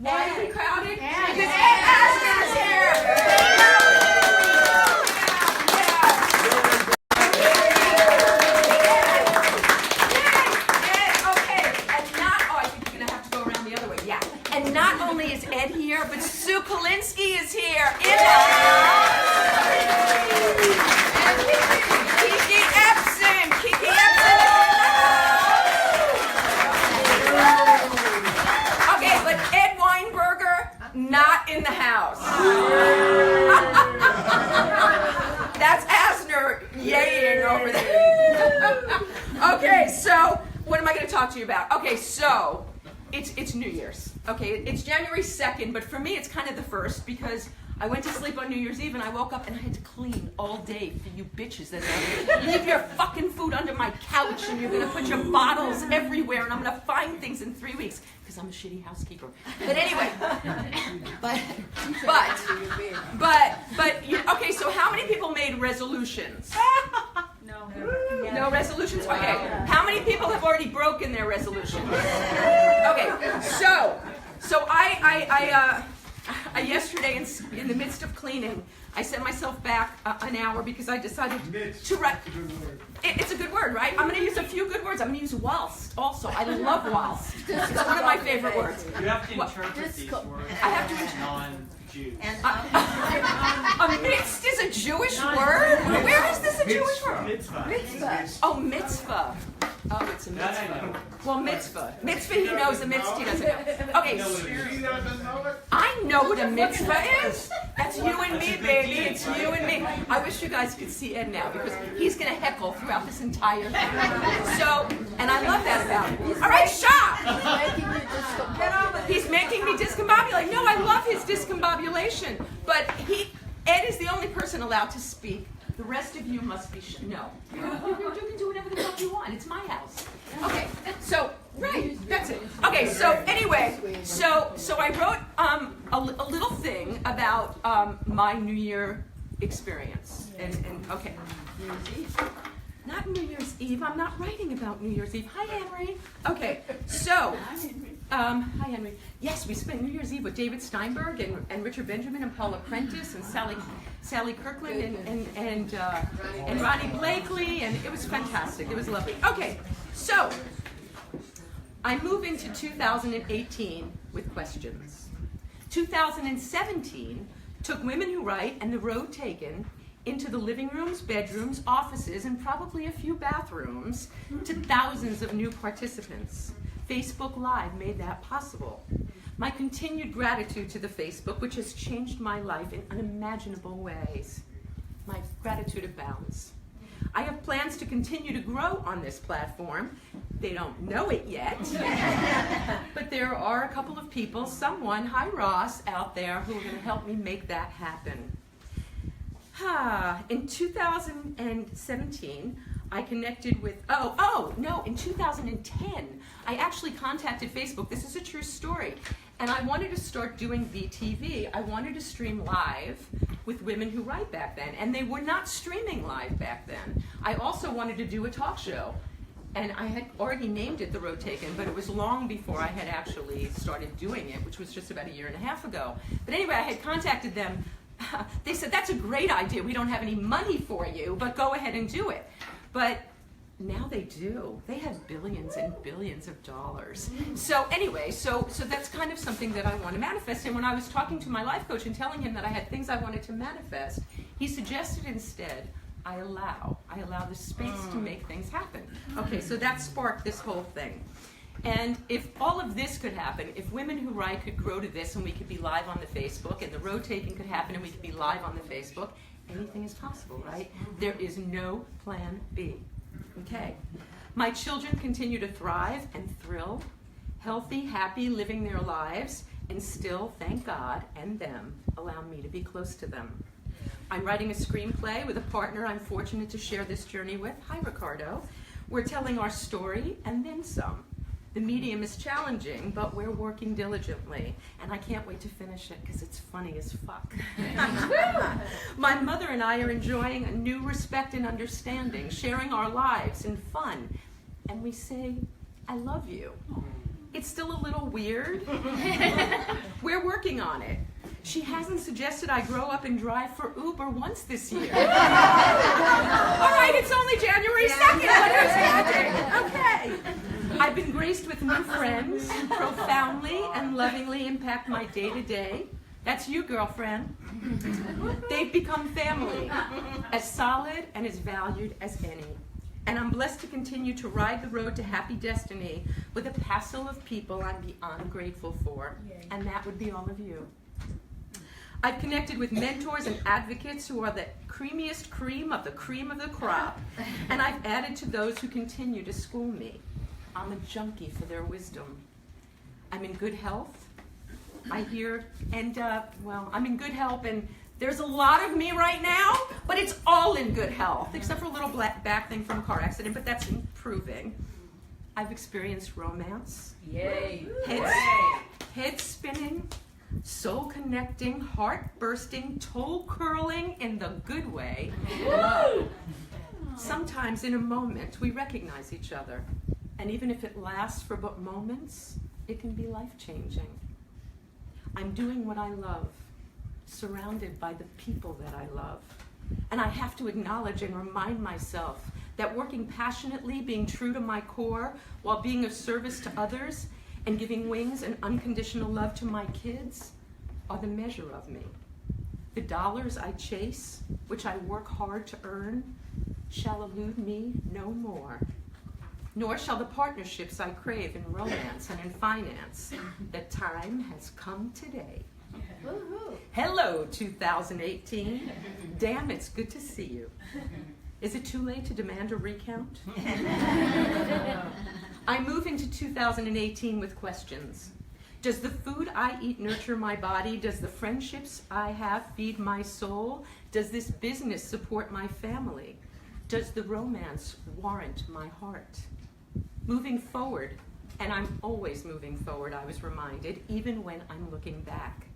Why are we crowded? Ed. Because Ed Asner is here. And not only is Ed here, but Sue Kolinsky is here in the house. And Kiki Ebsen. Kiki Ebsen is in the house. Okay, but Ed Weinberger, not in the house. That's Asner yaying over there. Okay, so what am I going to talk to you about? Okay, so it's New Year's. Okay, it's January 2nd, but for me it's kind of the 1st because I went to sleep on New Year's Eve and I woke up and I had to clean all day for you bitches that leave your fucking food under my couch and you're going to put your bottles everywhere and I'm going to find things in 3 weeks because I'm a shitty housekeeper. But anyway, okay, so how many people made resolutions? No resolutions? Okay. How many people have already broken their resolutions? Okay, so I yesterday in the midst of cleaning, I set myself back an hour because I decided to write. It's a good word, right? I'm going to use a few good words. I'm going to use whilst also. I love whilst. It's one of my favorite words. You have to interpret these words. I have to non-Jews. Amidst is a Jewish word? Where is this a Jewish word? Mitzvah. Oh, mitzvah. Oh, it's a mitzvah. Well, mitzvah. Mitzvah he knows, a mitzvah he doesn't know. Okay, I know what a mitzvah is. That's you and me, baby. It's you and me. I wish you guys could see Ed now because he's going to heckle throughout this entire thing. So, and I love that about him. All right, stop! He's making me discombobulate. No, I love his discombobulation. But Ed is the only person allowed to speak. The rest of you must be no. You can do whatever the fuck you want. It's my house. Okay. So right, that's it. Okay. So anyway, so I wrote a little thing about my New Year experience. And okay. New Year's Eve. Not New Year's Eve. I'm not writing about New Year's Eve. Hi, Henry. Okay. So. Hi, Henry. Yes, we spent New Year's Eve with David Steinberg and Richard Benjamin and Paula Prentice and Sally Kirkland and Ronee Blakley, and it was fantastic. It was lovely. Okay, so I'm moving to 2018 with questions. 2017 took Women Who Write and The Road Taken into the living rooms, bedrooms, offices, and probably a few bathrooms to thousands of new participants. Facebook Live made that possible. My continued gratitude to the Facebook, which has changed my life in unimaginable ways. My gratitude abounds. I have plans to continue to grow on this platform. They don't know it yet. But there are a couple of people, someone, hi Ross, out there who are going to help me make that happen. In 2017, I connected with, in 2010, I actually contacted Facebook. This is a true story. And I wanted to start doing VTV. I wanted to stream live with Women Who Write back then. And they were not streaming live back then. I also wanted to do a talk show. And I had already named it The Road Taken, but it was long before I had actually started doing it, which was just about 1.5 years ago. But anyway, I had contacted them. They said, that's a great idea. We don't have any money for you, but go ahead and do it. But now they do. They have billions and billions of dollars. So anyway, so that's kind of something that I want to manifest. And when I was talking to my life coach and telling him that I had things I wanted to manifest, he suggested instead, I allow the space to make things happen. Okay, so that sparked this whole thing. And if all of this could happen, if Women Who Write could grow to this and we could be live on the Facebook, and The Road Taken could happen and we could be live on the Facebook, anything is possible, right? There is no plan B. Okay. My children continue to thrive and thrill, healthy, happy, living their lives, and still, thank God, and them, allow me to be close to them. I'm writing a screenplay with a partner I'm fortunate to share this journey with. Hi, Ricardo. We're telling our story and then some. The medium is challenging, but we're working diligently, and I can't wait to finish it because it's funny as fuck. My mother and I are enjoying a new respect and understanding, sharing our lives in fun, and we say, I love you. It's still a little weird. We're working on it. She hasn't suggested I grow up and drive for Uber once this year. All right, it's only January 2nd. What is happening? Okay. I've been graced with new friends who profoundly and lovingly impact my day-to-day. That's you, girlfriend. They've become family, as solid and as valued as any. And I'm blessed to continue to ride the road to happy destiny with a passel of people I'm beyond grateful for. And that would be all of you. I've connected with mentors and advocates who are the creamiest cream of the crop. And I've added to those who continue to school me. I'm a junkie for their wisdom. I'm in good health. I hear, and I'm in good health, and there's a lot of me right now, but it's all in good health, except for a little back thing from a car accident, but that's improving. I've experienced romance. Yay. Head spinning, soul connecting, heart bursting, toe curling in the good way. Woo! Sometimes in a moment we recognize each other, and even if it lasts for but moments, it can be life-changing. I'm doing what I love, surrounded by the people that I love. And I have to acknowledge and remind myself that working passionately, being true to my core, while being of service to others, and giving wings and unconditional love to my kids, are the measure of me. The dollars I chase, which I work hard to earn, shall elude me no more. Nor shall the partnerships I crave in romance and in finance. The time has come today. Woo-hoo. Hello, 2018. Damn, it's good to see you. Is it too late to demand a recount? I move into 2018 with questions. Does the food I eat nurture my body? Does the friendships I have feed my soul? Does this business support my family? Does the romance warrant my heart? Moving forward, and I'm always moving forward, I was reminded, even when I'm looking back.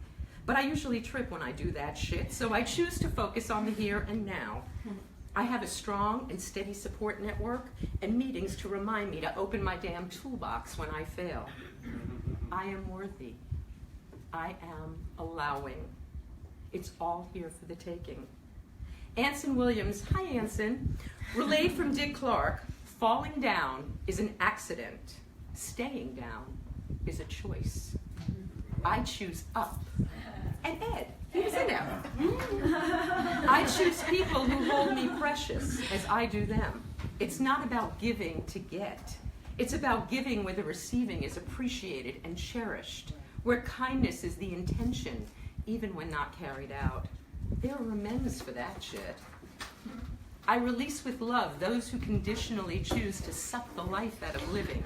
But I usually trip when I do that shit, so I choose to focus on the here and now. I have a strong and steady support network and meetings to remind me to open my damn toolbox when I fail. I am worthy. I am allowing. It's all here for the taking. Anson Williams, hi Anson, relayed from Dick Clark, falling down is an accident. Staying down is a choice. I choose up. And Ed, he was in there. I choose people who hold me precious as I do them. It's not about giving to get. It's about giving where the receiving is appreciated and cherished, where kindness is the intention, even when not carried out. There are amends for that shit. I release with love those who conditionally choose to suck the life out of living.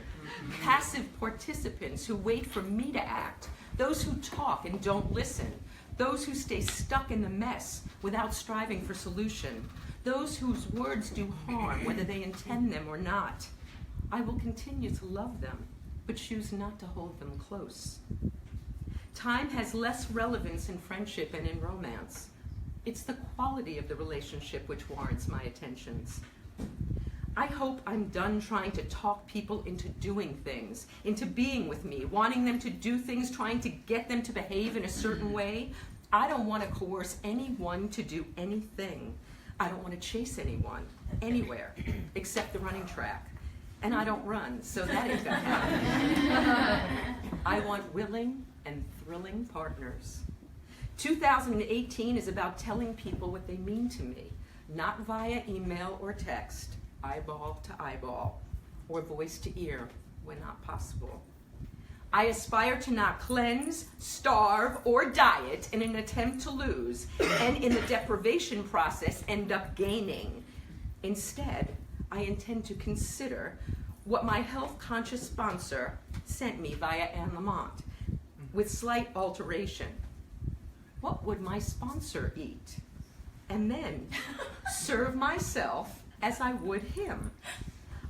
Passive participants who wait for me to act. Those who talk and don't listen. Those who stay stuck in the mess without striving for solution. Those whose words do harm, whether they intend them or not. I will continue to love them, but choose not to hold them close. Time has less relevance in friendship and in romance. It's the quality of the relationship which warrants my attentions. I hope I'm done trying to talk people into doing things, into being with me, wanting them to do things, trying to get them to behave in a certain way. I don't want to coerce anyone to do anything. I don't want to chase anyone, anywhere, except the running track. And I don't run, so that ain't gonna happen. I want willing and thrilling partners. 2018 is about telling people what they mean to me, not via email or text, eyeball to eyeball, or voice to ear when not possible. I aspire to not cleanse, starve, or diet in an attempt to lose, and in the deprivation process end up gaining. Instead, I intend to consider what my health-conscious sponsor sent me via Anne Lamont, with slight alteration. What would my sponsor eat? And then serve myself as I would him.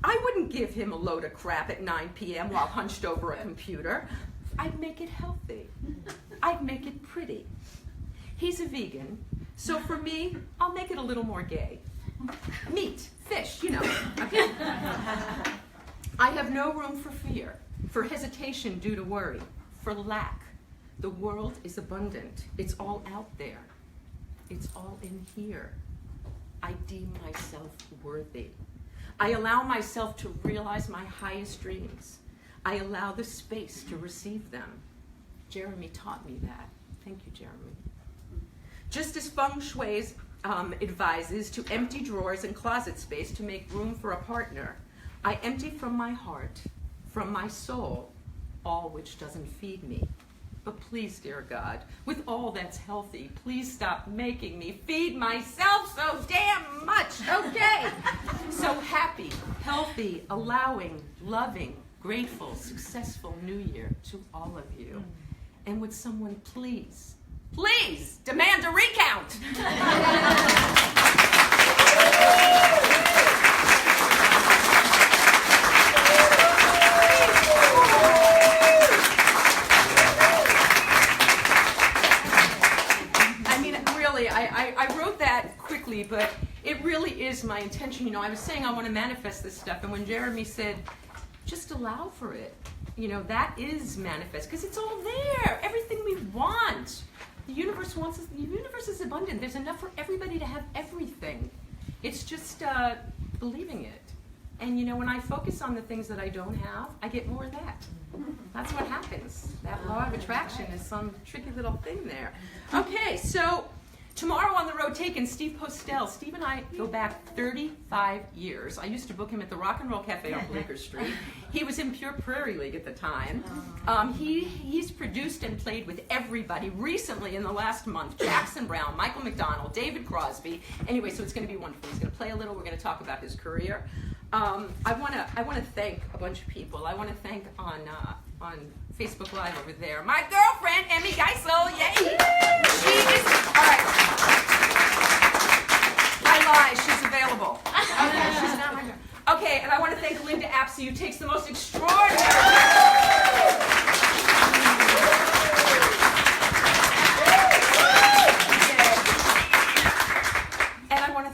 I wouldn't give him a load of crap at 9 p.m. while hunched over a computer. I'd make it healthy. I'd make it pretty. He's a vegan, so for me, I'll make it a little more gay. Meat, fish, you know. Okay. I have no room for fear. for hesitation due to worry, for lack. The world is abundant. It's all out there. It's all in here. I deem myself worthy. I allow myself to realize my highest dreams. I allow the space to receive them. Jeremy taught me that. Thank you, Jeremy. Just as feng shui advises to empty drawers and closet space to make room for a partner, I empty from my heart, from my soul, all which doesn't feed me. But please, dear God, with all that's healthy, please stop making me feed myself so damn much, okay? So happy, healthy, allowing, loving, grateful, successful New Year to all of you. And would someone please demand a recount? I wrote that quickly, but it really is my intention. You know, I was saying I want to manifest this stuff, and when Jeremy said, just allow for it, you know, that is manifest, because it's all there. Everything we want. The universe wants us. The universe is abundant. There's enough for everybody to have everything. It's just believing it. And, you know, when I focus on the things that I don't have, I get more of that. That's what happens. That law of attraction is some tricky little thing there. Okay, so tomorrow on the road taken, Steve Postell. Steve and I go back 35 years. I used to book him at the Rock and Roll Cafe on Bleecker Street. He was in Pure Prairie League at the time. He's produced and played with everybody recently in the last month. Jackson Brown, Michael McDonald, David Crosby. Anyway, so it's going to be wonderful. He's going to play a little. We're going to talk about his career. I want to thank a bunch of people. I want to thank on Facebook Live over there my girlfriend Emmy Geisel. Yay! She is all right. I lie. She's available. Okay, she's not my girl. Okay, and I want to thank Linda Apsey, who takes the most extraordinary.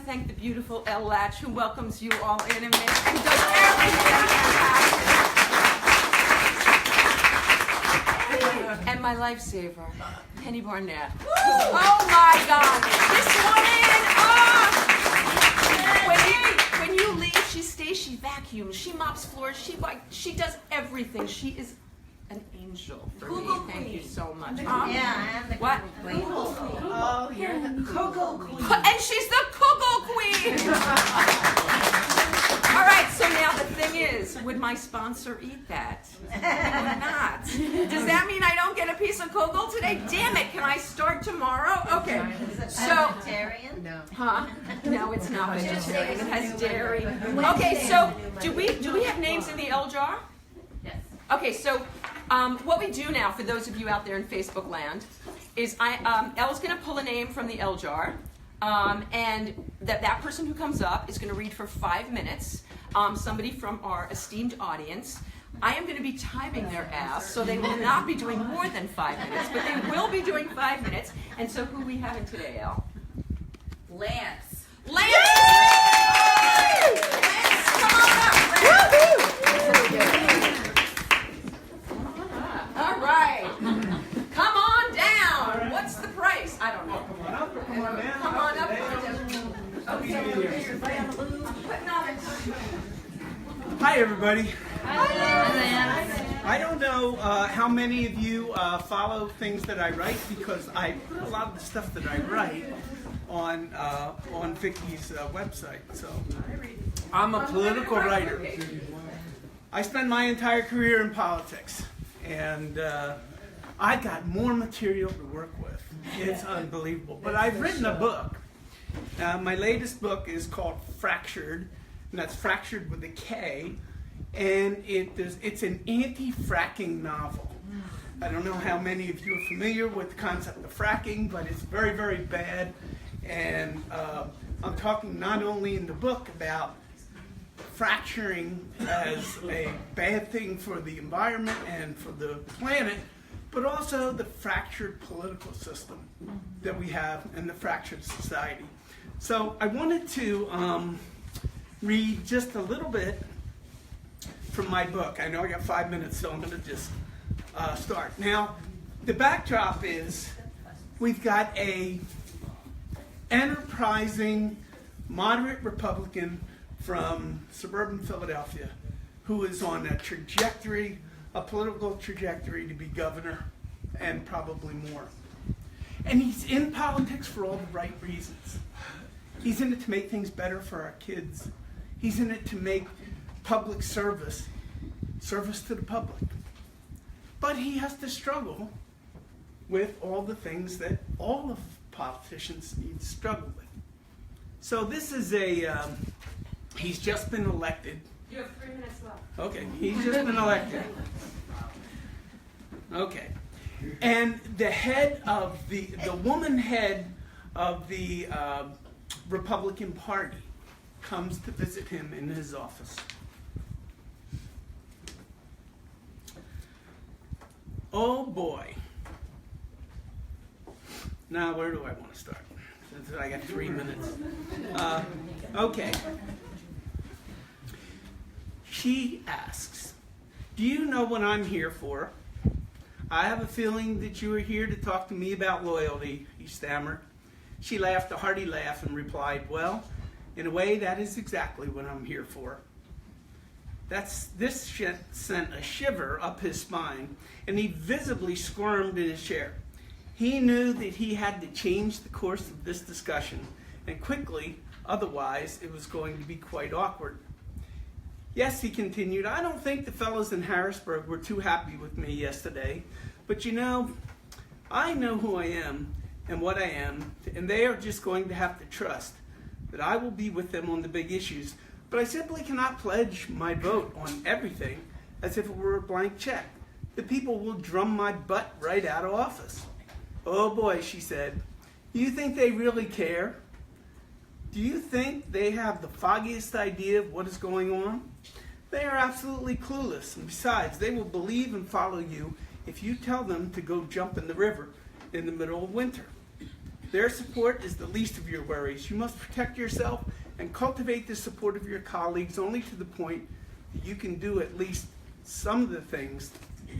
Thank the beautiful Elle Latch, who welcomes you all in and does everything fantastic. And my lifesaver, Penny Barnett. Oh my God, this woman! When you leave, she stays. She vacuums. She mops floors. She does everything. She is an angel for me. Thank you so much. Yeah, I'm the what? Queen. Oh, you're the Cocoa Queen. And she's the Cocoa Queen. All right, so now the thing is, would my sponsor eat that? Or not? Does that mean I don't get a piece of cocoa today? Damn it, can I start tomorrow? Okay. So, vegetarian? No. Huh? No, it's not vegetarian. It has dairy. Okay, so do we have names in the L jar? Yes. Okay, so what we do now, for those of you out there in Facebook land, is Elle's going to pull a name from the L jar, and that person who comes up is going to read for 5 minutes, somebody from our esteemed audience. I am going to be timing their ass, so they will not be doing more than 5 minutes, but they will be doing 5 minutes. And so who are we having today, Elle? Lance. Lance! Lance, come on up. All right. Come on down. What's the price? I don't know. Come on up. Come on down. Come on up. Hi, everybody. Hi, Lance. I don't know how many of you follow things that I write, because I put a lot of the stuff that I write on Vicki's website. So I'm a political writer. I spent my entire career in politics, and I got more material to work with. It's unbelievable. But I've written a book. My latest book is called Fractured, and that's Fractured with a K, and it's an anti-fracking novel. I don't know how many of you are familiar with the concept of fracking, but it's very, very bad. And I'm talking not only in the book about fracturing as a bad thing for the environment and for the planet, but also the fractured political system that we have and the fractured society. So I wanted to read just a little bit from my book. I know I got 5 minutes, so I'm going to just start. Now, the backdrop is we've got a enterprising, moderate Republican from suburban Philadelphia who is on a trajectory, a political trajectory to be governor and probably more. And he's in politics for all the right reasons. He's in it to make things better for our kids. He's in it to make public service to the public. But he has to struggle with all the things that all of politicians need to struggle with. So this is he's just been elected. You have 3 minutes left. Okay, he's just been elected. Okay. And the head of the woman head of the Republican Party comes to visit him in his office. Oh boy. Now, where do I want to start? Since I got 3 minutes. Okay. She asks, "Do you know what I'm here for? I have a feeling that you are here to talk to me about loyalty," he stammered. She laughed a hearty laugh and replied, "Well, in a way, that is exactly what I'm here for." This sent a shiver up his spine, and he visibly squirmed in his chair. He knew that he had to change the course of this discussion, and quickly, otherwise it was going to be quite awkward. "Yes," he continued, "I don't think the fellows in Harrisburg were too happy with me yesterday, but you know, I know who I am and what I am, and they are just going to have to trust that I will be with them on the big issues, but I simply cannot pledge my vote on everything as if it were a blank check. The people will drum my butt right out of office." "Oh boy," she said, "do you think they really care? Do you think they have the foggiest idea of what is going on? They are absolutely clueless, and besides, they will believe and follow you if you tell them to go jump in the river in the middle of winter. Their support is the least of your worries. You must protect yourself and cultivate the support of your colleagues only to the point that you can do at least some of the things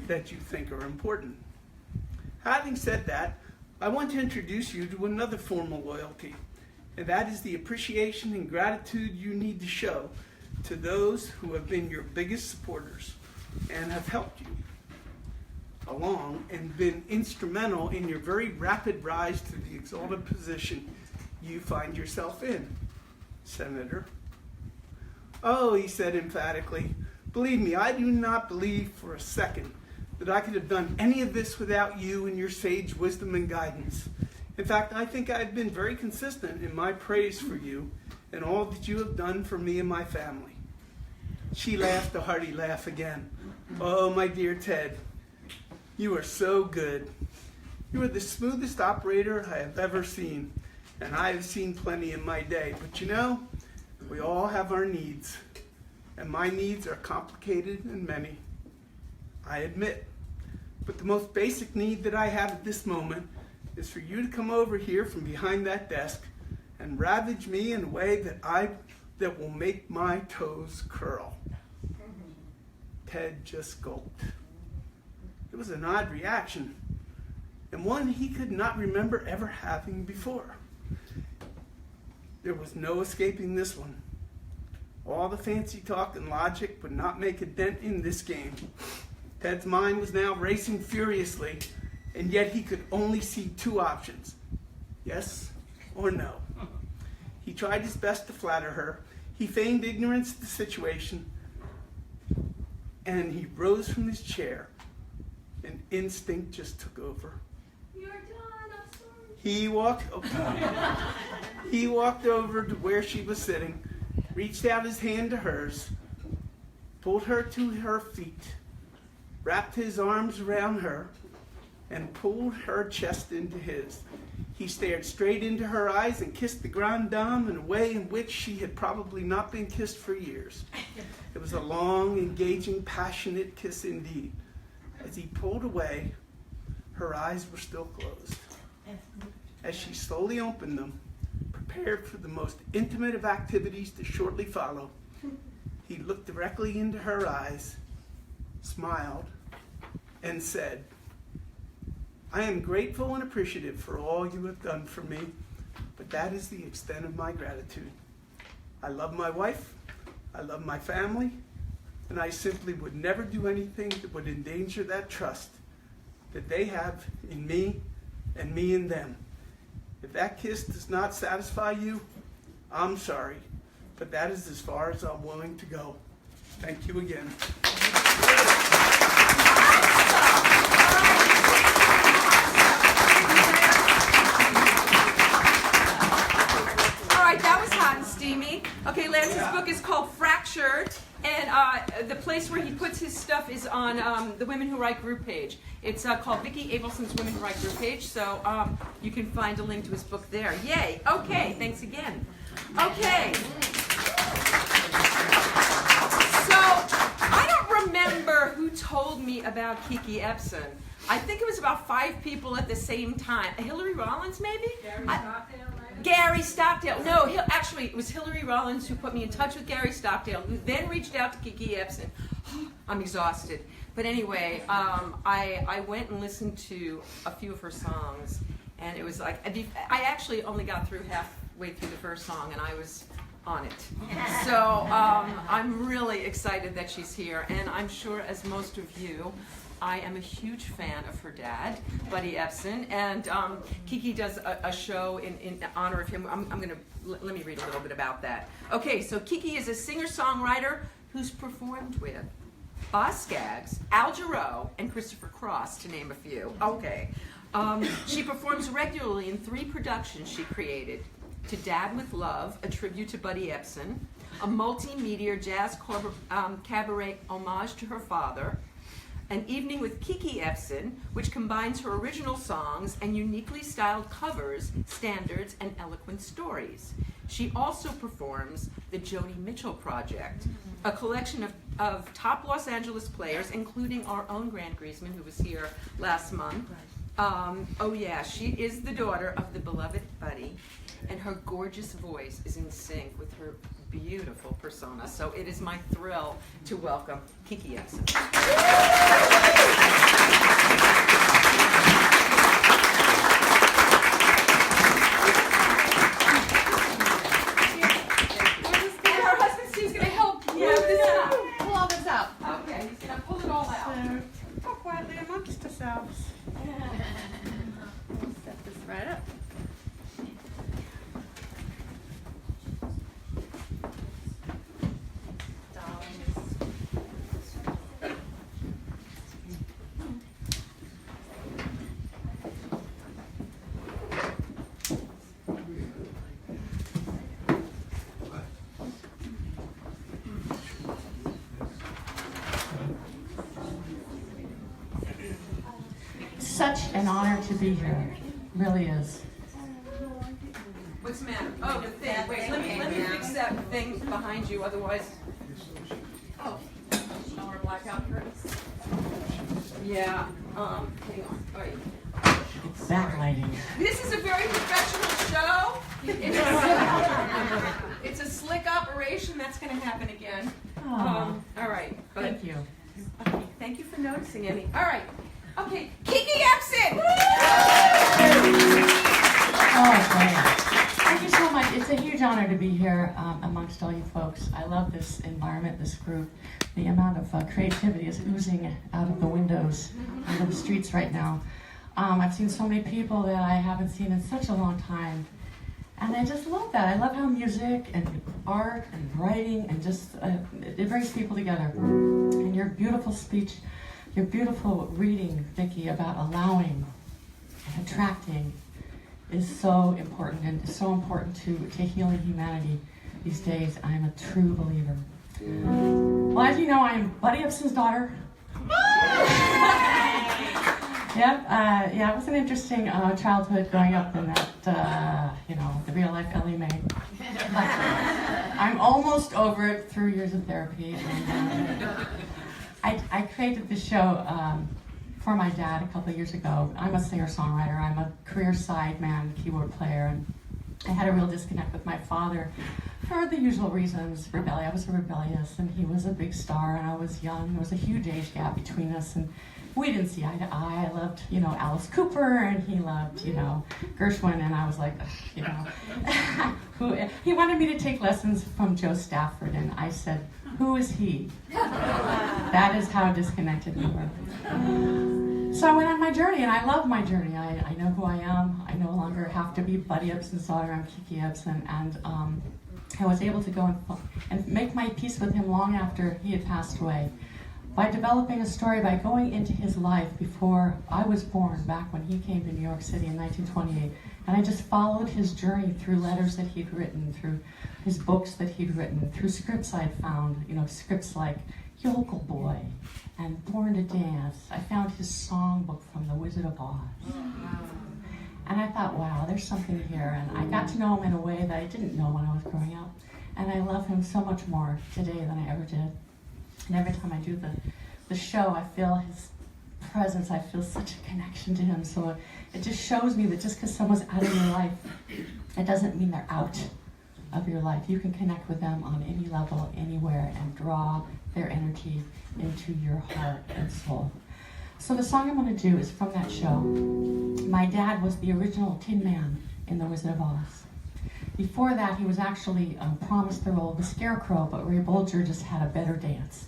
that you think are important. Having said that, I want to introduce you to another form of loyalty, and that is the appreciation and gratitude you need to show to those who have been your biggest supporters and have helped you along and been instrumental in your very rapid rise to the exalted position you find yourself in, Senator." "Oh," he said emphatically, "believe me, I do not believe for a second that I could have done any of this without you and your sage wisdom and guidance. In fact, I think I've been very consistent in my praise for you and all that you have done for me and my family." She laughed a hearty laugh again. "Oh, my dear Ted, you are so good. You are the smoothest operator I have ever seen, and I have seen plenty in my day. But you know, we all have our needs, and my needs are complicated and many, I admit. But the most basic need that I have at this moment is for you to come over here from behind that desk and ravage me in a way that will make my toes curl." Ted just gulped. It was an odd reaction, and one he could not remember ever having before. There was no escaping this one. All the fancy talk and logic would not make a dent in this game. Ted's mind was now racing furiously, and yet he could only see two options: yes or no. He tried his best to flatter her. He feigned ignorance of the situation, and he rose from his chair, and instinct just took over. "You're done, I'm sorry." He walked over to where she was sitting, reached out his hand to hers, pulled her to her feet, wrapped his arms around her, and pulled her chest into his. He stared straight into her eyes and kissed the grande dame in a way in which she had probably not been kissed for years. It was a long, engaging, passionate kiss indeed. As he pulled away, her eyes were still closed. As she slowly opened them, prepared for the most intimate of activities to shortly follow, he looked directly into her eyes, smiled, and said, "I am grateful and appreciative for all you have done for me, but that is the extent of my gratitude. I love my wife, I love my family, and I simply would never do anything that would endanger that trust that they have in me and me in them. If that kiss does not satisfy you, I'm sorry, but that is as far as I'm willing to go. Thank you again." All right, that was hot and steamy. Okay, Lance's book is called Fractured, and the place where he puts his stuff is on the Women Who Write group page. It's called Vicki Abelson's Women Who Write group page, so you can find a link to his book there. Yay! Okay, thanks again. Okay. So, I don't remember who told me about Kiki Ebsen. I think it was about 5 people at the same time. Hillary Rollins, maybe? Gary Stockdale. No, actually, it was Hillary Rollins who put me in touch with Gary Stockdale, who then reached out to Kiki Ebsen. I'm exhausted. But anyway, I went and listened to a few of her songs, and it was like, I actually only got through halfway through the first song, and I was on it. So I'm really excited that she's here, and I'm sure, as most of you, I am a huge fan of her dad, Buddy Ebsen, and Kiki does a show in honor of him. Let me read a little bit about that. Okay, so Kiki is a singer-songwriter who's performed with Boz Scaggs, Al Jarreau, and Christopher Cross, to name a few. Okay. She performs regularly in 3 productions she created: To Dad with Love, a tribute to Buddy Ebsen; a multimedia jazz cabaret homage to her father; An Evening with Kiki Ebsen, which combines her original songs and uniquely styled covers, standards, and eloquent stories. She also performs the Joni Mitchell Project, a collection of top Los Angeles players, including our own Grant Griezmann, who was here last month. Oh yeah, she is the daughter of the beloved Buddy, and her gorgeous voice is in sync with her beautiful persona. So it is my thrill to welcome Kiki Abelson. And her husband Steve's going to help pull this out. Pull all this out. Okay, he's going to pull it all out. Go quietly amongst ourselves. We'll set this right up. Such an honor to be here. Really is. What's the matter? Oh, the thing. Wait, let me fix that thing behind you, otherwise. Oh, no more blackout curtains. Yeah. Hang on. Wait. It's backlighting. This is a very professional show. It's a slick operation. That's going to happen again. Oh, All right. But, thank you. okay, thank you for noticing, Emmy. All right. Okay. Kiki Abelson. Oh, great. Thank you so much. It's a huge honor to be here amongst all you folks. I love this environment, this group. The amount of creativity is oozing out of the windows, out of the streets right now. I've seen so many people that I haven't seen in such a long time. And I just love that. I love how music and art and writing and just, it brings people together. And your beautiful speech, your beautiful reading, Vicki, about allowing and attracting is so important, and so important to healing humanity these days. I'm a true believer. Well, as you know, I am Buddy Ebsen's daughter. Yep, it was an interesting childhood growing up in that, the real life Ellie Mae. But I'm almost over it through years of therapy. And, I created this show for my dad a couple of years ago. I'm a singer-songwriter. I'm a career sideman, keyboard player, and I had a real disconnect with my father for the usual reasons. I was rebellious, and he was a big star, and I was young. There was a huge age gap between us, and we didn't see eye to eye. I loved, Alice Cooper, and he loved, Gershwin, and I was like, he wanted me to take lessons from Joe Stafford, and I said, who is he? That is how disconnected we were. So I went on my journey, and I love my journey. I know who I am. I no longer have to be Buddy Ebsen's daughter. I'm Kiki Ebsen, and I was able to go and make my peace with him long after he had passed away by developing a story, by going into his life before I was born, back when he came to New York City in 1928. And I just followed his journey through letters that he'd written, through his books that he'd written, through scripts I'd found, scripts like Yokel Boy and Born to Dance. I found his songbook from The Wizard of Oz. And I thought, wow, there's something here. And I got to know him in a way that I didn't know when I was growing up. And I love him so much more today than I ever did. And every time I do the show, I feel his presence. I feel such a connection to him. So it just shows me that just because someone's out of your life, it doesn't mean they're out of your life. You can connect with them on any level, anywhere, and draw their energy into your heart and soul. So the song I'm going to do is from that show. My dad was the original Tin Man in The Wizard of Oz. Before that, he was actually promised the role of the Scarecrow, but Ray Bolger just had a better dance.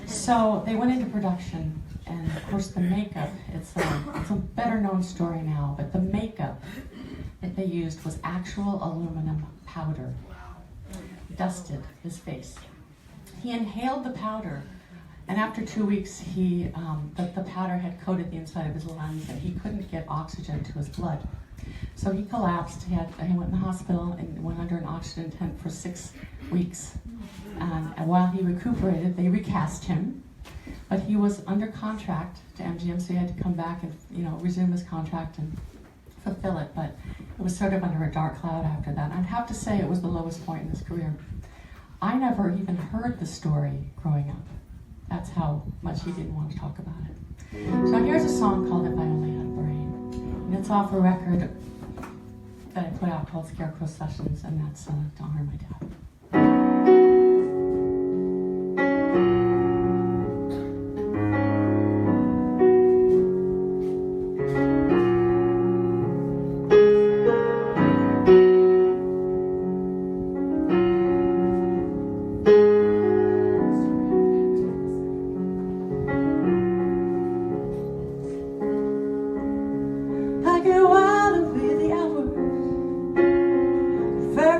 So they went into production, and of course the makeup, it's a better known story now, but the makeup that they used was actual aluminum powder. Dusted his face. He inhaled the powder, and after 2 weeks, the powder had coated the inside of his lungs, and he couldn't get oxygen to his blood. So he collapsed. He went in the hospital and went under an oxygen tent for 6 weeks. And while he recuperated, they recast him. But he was under contract to MGM, so he had to come back and resume his contract and fulfill it. But it was sort of under a dark cloud after that. I'd have to say it was the lowest point in his career. I never even heard the story growing up. That's how much he didn't want to talk about it. So here's a song called If I Only Had a Brain. And it's off a record that I put out called Scarecrow Sessions, and that's to honor my dad.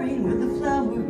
With the flowers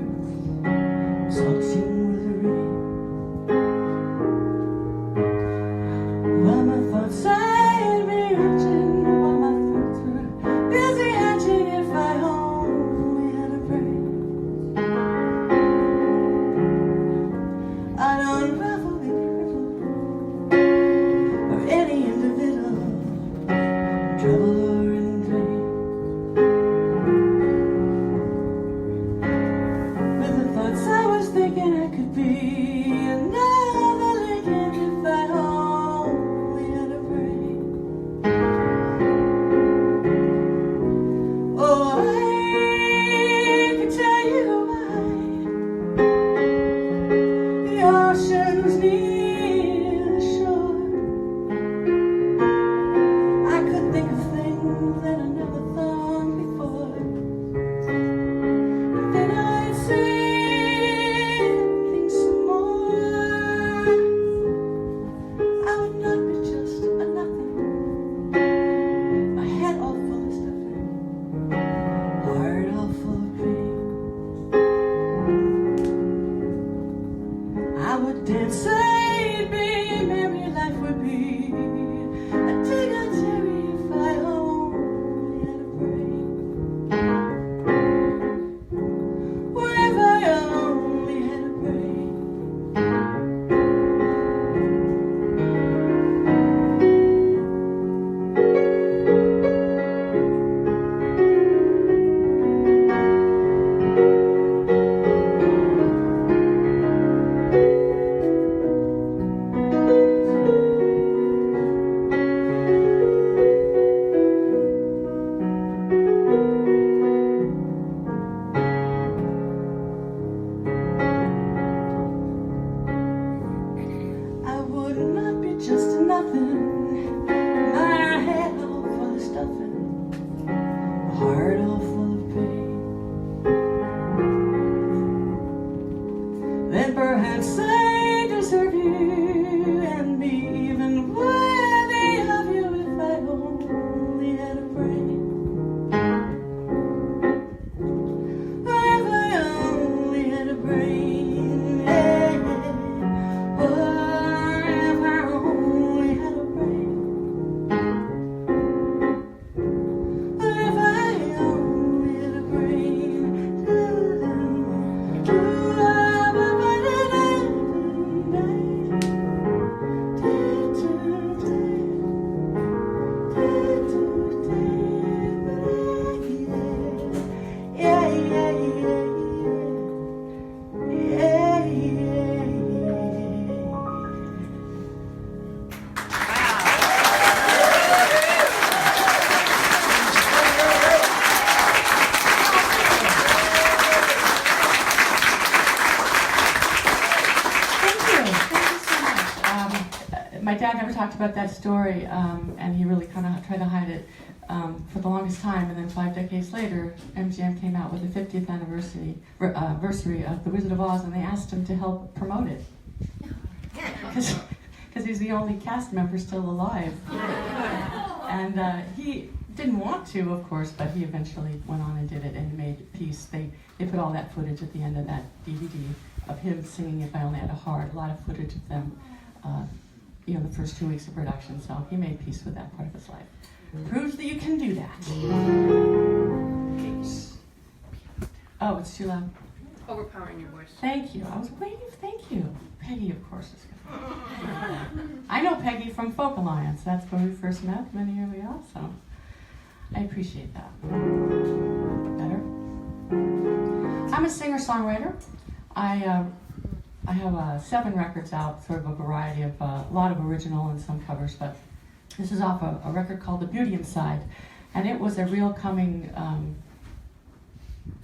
heart all full of pain. Then perhaps I deserve you and be even worthy of you if I only had a brain. If I only had a brain, yeah. Or if I only had a brain. If I only had a brain. My dad never talked about that story, and he really kind of tried to hide it for the longest time. And then 5 decades later, MGM came out with the 50th anniversary of The Wizard of Oz, and they asked him to help promote it. Because he's the only cast member still alive. And he didn't want to, of course, but he eventually went on and did it and made peace. They put all that footage at the end of that DVD of him singing If I Only Had a Heart, a lot of footage of them. The first 2 weeks of production, so he made peace with that part of his life. Proves that you can do that. Oh, it's too loud. Overpowering your voice. Thank you. I was waiting. Thank you. Peggy, of course, is good. I know Peggy from Folk Alliance. That's when we first met many years ago, so I appreciate that. Better? I'm a singer-songwriter. I have 7 records out, sort of a variety of, a lot of original and some covers, but this is off a record called The Beauty Inside, and it was a real coming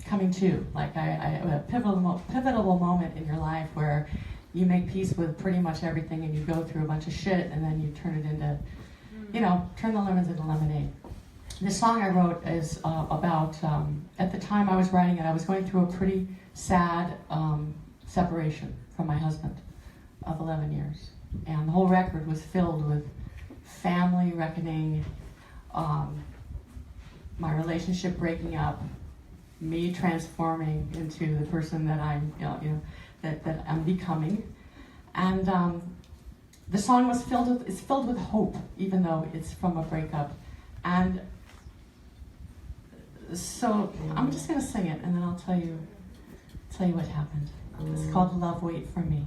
to, like a pivotal moment in your life where you make peace with pretty much everything and you go through a bunch of shit and then you turn it into, turn the lemons into lemonade. This song I wrote is about, at the time I was writing it, I was going through a pretty sad separation from my husband of 11 years. And the whole record was filled with family reckoning, my relationship breaking up, me transforming into the person that I'm, that I'm becoming. And the song was filled with hope, even though it's from a breakup. And so I'm just gonna sing it, and then I'll tell you what happened. It's called Love Wait for Me.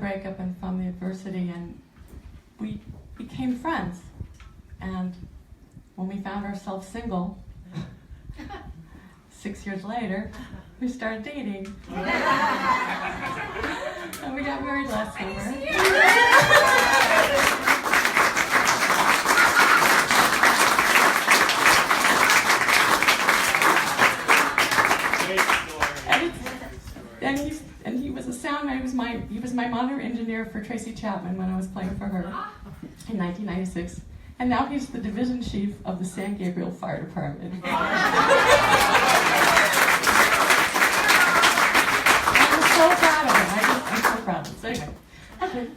breakup and from the adversity, and we became friends. And when we found ourselves single, 6 years later, we started dating. And we got married last summer. And he was a sound man. He was my monitor engineer for Tracy Chapman when I was playing for her in 1996. And now he's the division chief of the San Gabriel Fire Department. I'm so proud of him. I'm so proud of him. So anyway.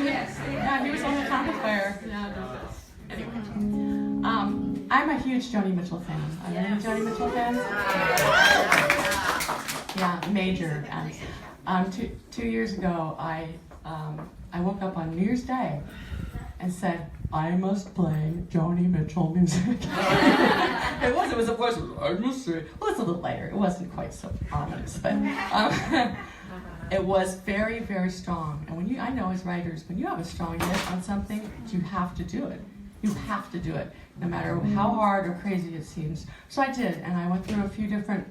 Yeah, he was on the top of fire. Anyway. I'm a huge Joni Mitchell fan. Are there any Joni Mitchell fans? Yeah, major. And 2 years ago, I woke up on New Year's Day and said, I must play Joni Mitchell music. It was a voice, I must say. Well, it's a little later. It wasn't quite so ominous, but it was very, very strong. And I know as writers, when you have a strong hit on something, you have to do it. You have to do it, no matter how hard or crazy it seems. So I did, and I went through a few different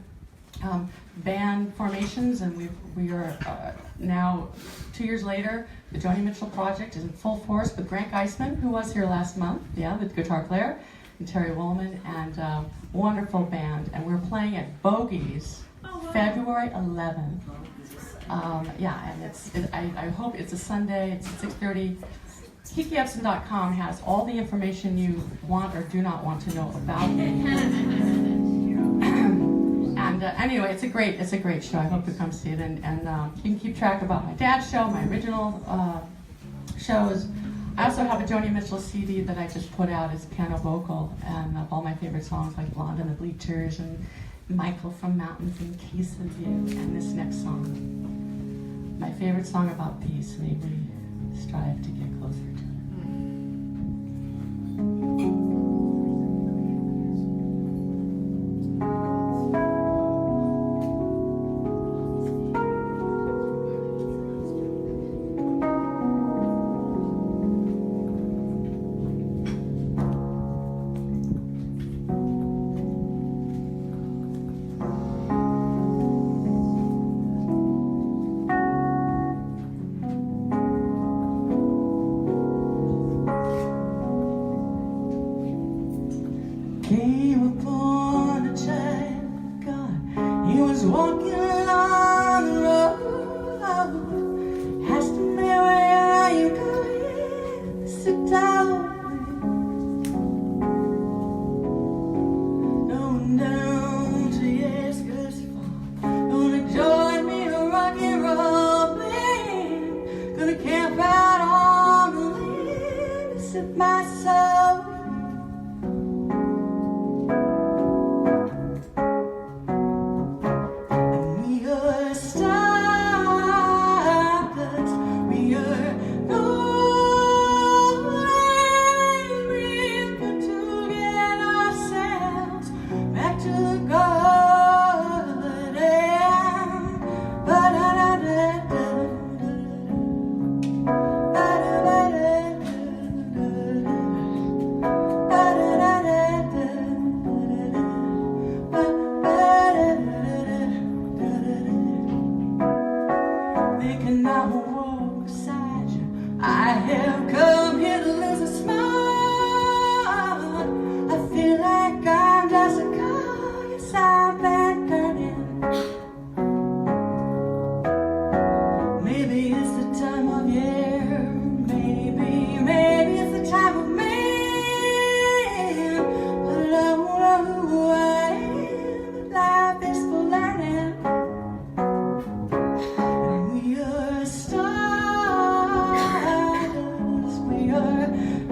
band formations, and we are now 2 years later. The Joni Mitchell project is in full force with Grant Geisman, who was here last month, the guitar player, and Terry Woolman, and wonderful band. And we're playing at Bogey's February 11th. And I hope it's a Sunday. It's 6:30. KikiEbsen.com has all the information you want or do not want to know about me. And anyway, it's a great show. I hope you come see it, and you can keep track about my dad's show, my original shows. I also have a Joni Mitchell CD that I just put out as piano vocal, and of all my favorite songs like Blonde and the Bleachers and Michael from Mountains and Case of You, and this next song. My favorite song about peace. May we strive to get closer to it.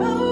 Oh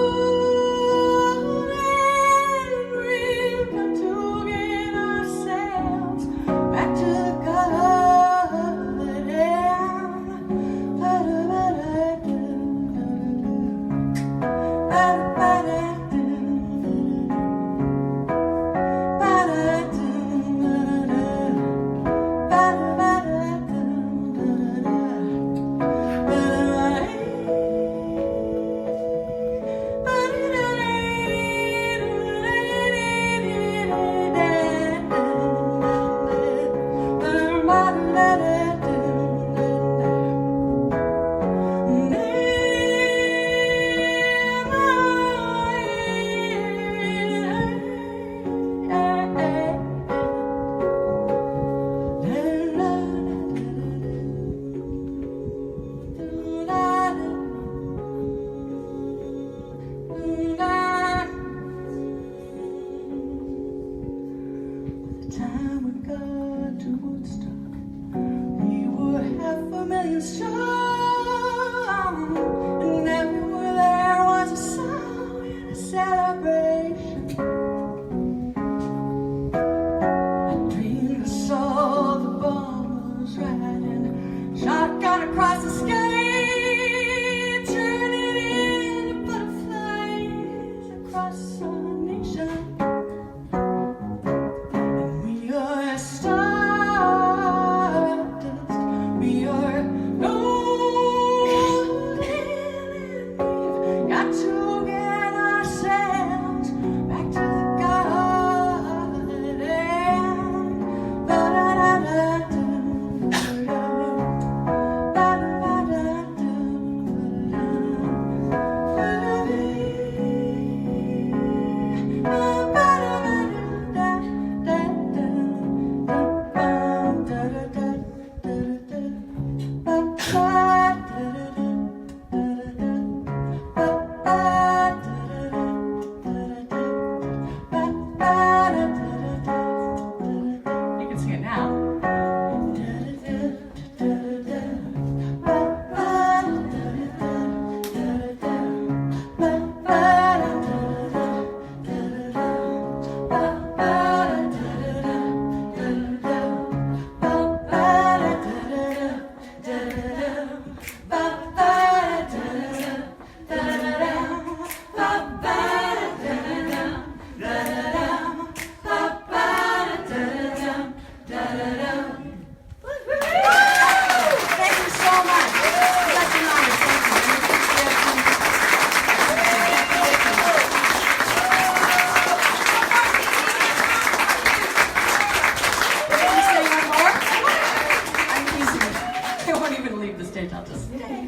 I'll just stay.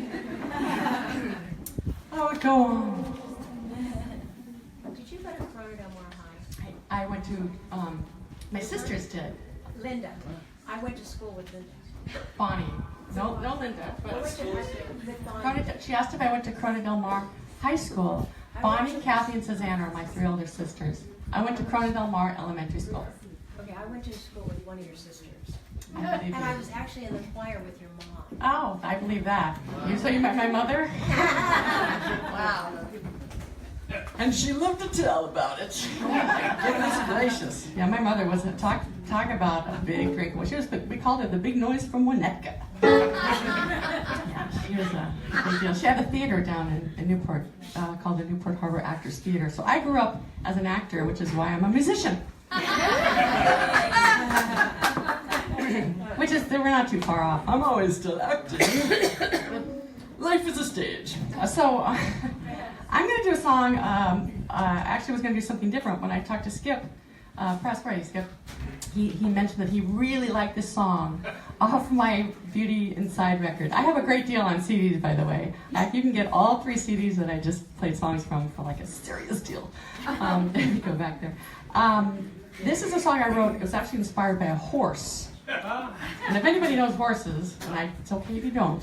Oh, go on. Did you go to Corona Del Mar High? I went to, my sisters did. Linda. I went to school with Linda. Bonnie. No Linda. I But went to high school with Bonnie. She asked if I went to Corona Del Mar High School. Bonnie, Kathy, and Susanna are my 3 older sisters. I went to Corona Del Mar Elementary School. Okay, I went to school with one of your sisters. I believe And I you. was actually in the choir with your mom. Oh, I believe that. So you met my mother? Wow. And she lived to tell about it. Oh my goodness gracious. Yeah, my mother was talk about a big drink. Well, we called her the big noise from Winnetka. Yeah, she was a big deal. She had a theater down in Newport called the Newport Harbor Actors Theater. So I grew up as an actor, which is why I'm a musician. Which is, we're not too far off. I'm always still acting. Life is a stage. So I'm going to do a song. Actually, was going to do something different when I talked to Skip. Press Ray, Skip. He mentioned that he really liked this song off my Beauty Inside record. I have a great deal on CDs, by the way. You can get all 3 CDs that I just played songs from for like a serious deal. Go back there. This is a song I wrote. It was actually inspired by a horse. And if anybody knows horses, and it's okay if you don't,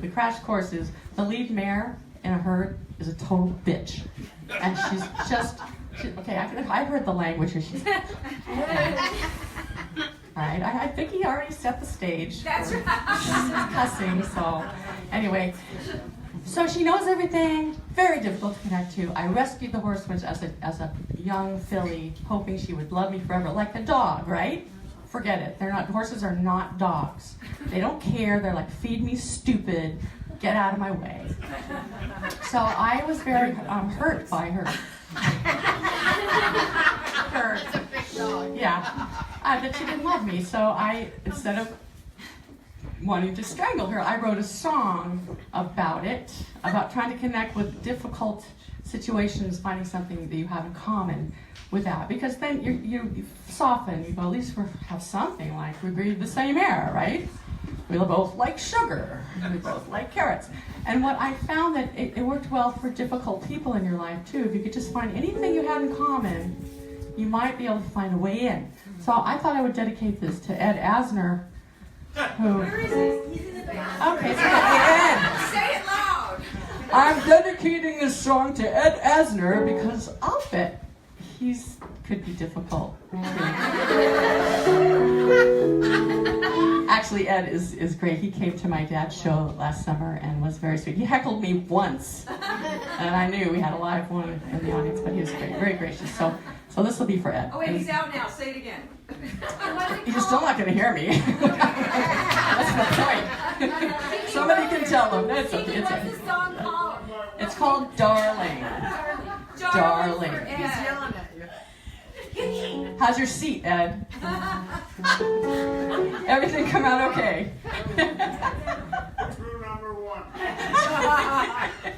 the crash course is the lead mare in a herd is a total bitch. And she's just, okay, I've heard the language here. She's, all right, I think he already set the stage. That's right. She's cussing, so anyway. So she knows everything, very difficult to connect to. I rescued the horse as a young filly, hoping she would love me forever, like a dog, right? Forget it. Horses are not dogs. They don't care. They're like, feed me, stupid. Get out of my way. So I was very hurt by her. It's a big dog. Yeah. That she didn't love me. So instead of wanting to strangle her, I wrote a song about it, about trying to connect with difficult situations, finding something that you have in common with that, because then you soften. You go, at least we have something, like we breathe the same air, right? We both like sugar. We both like carrots. And what I found that it worked well for difficult people in your life too. If you could just find anything you had in common, you might be able to find a way in. So I thought I would dedicate this to Ed Asner, who. Where is he? He's in the back. Okay, so Ed. Say it loud. I'm dedicating this song to Ed Asner because I'll bet could be difficult. Actually, Ed is great. He came to my dad's show last summer and was very sweet. He heckled me once, and I knew we had a live one in the audience, but he was great, very gracious. So this will be for Ed. Oh wait, he's out now. Say it again. You're still not going to hear me. That's the point. Somebody can tell him. That's okay. It's What's okay. the song called? It's called Darling. Darling. For Ed. He's yelling at you. How's your seat, Ed? Everything come out okay? Crew number 1.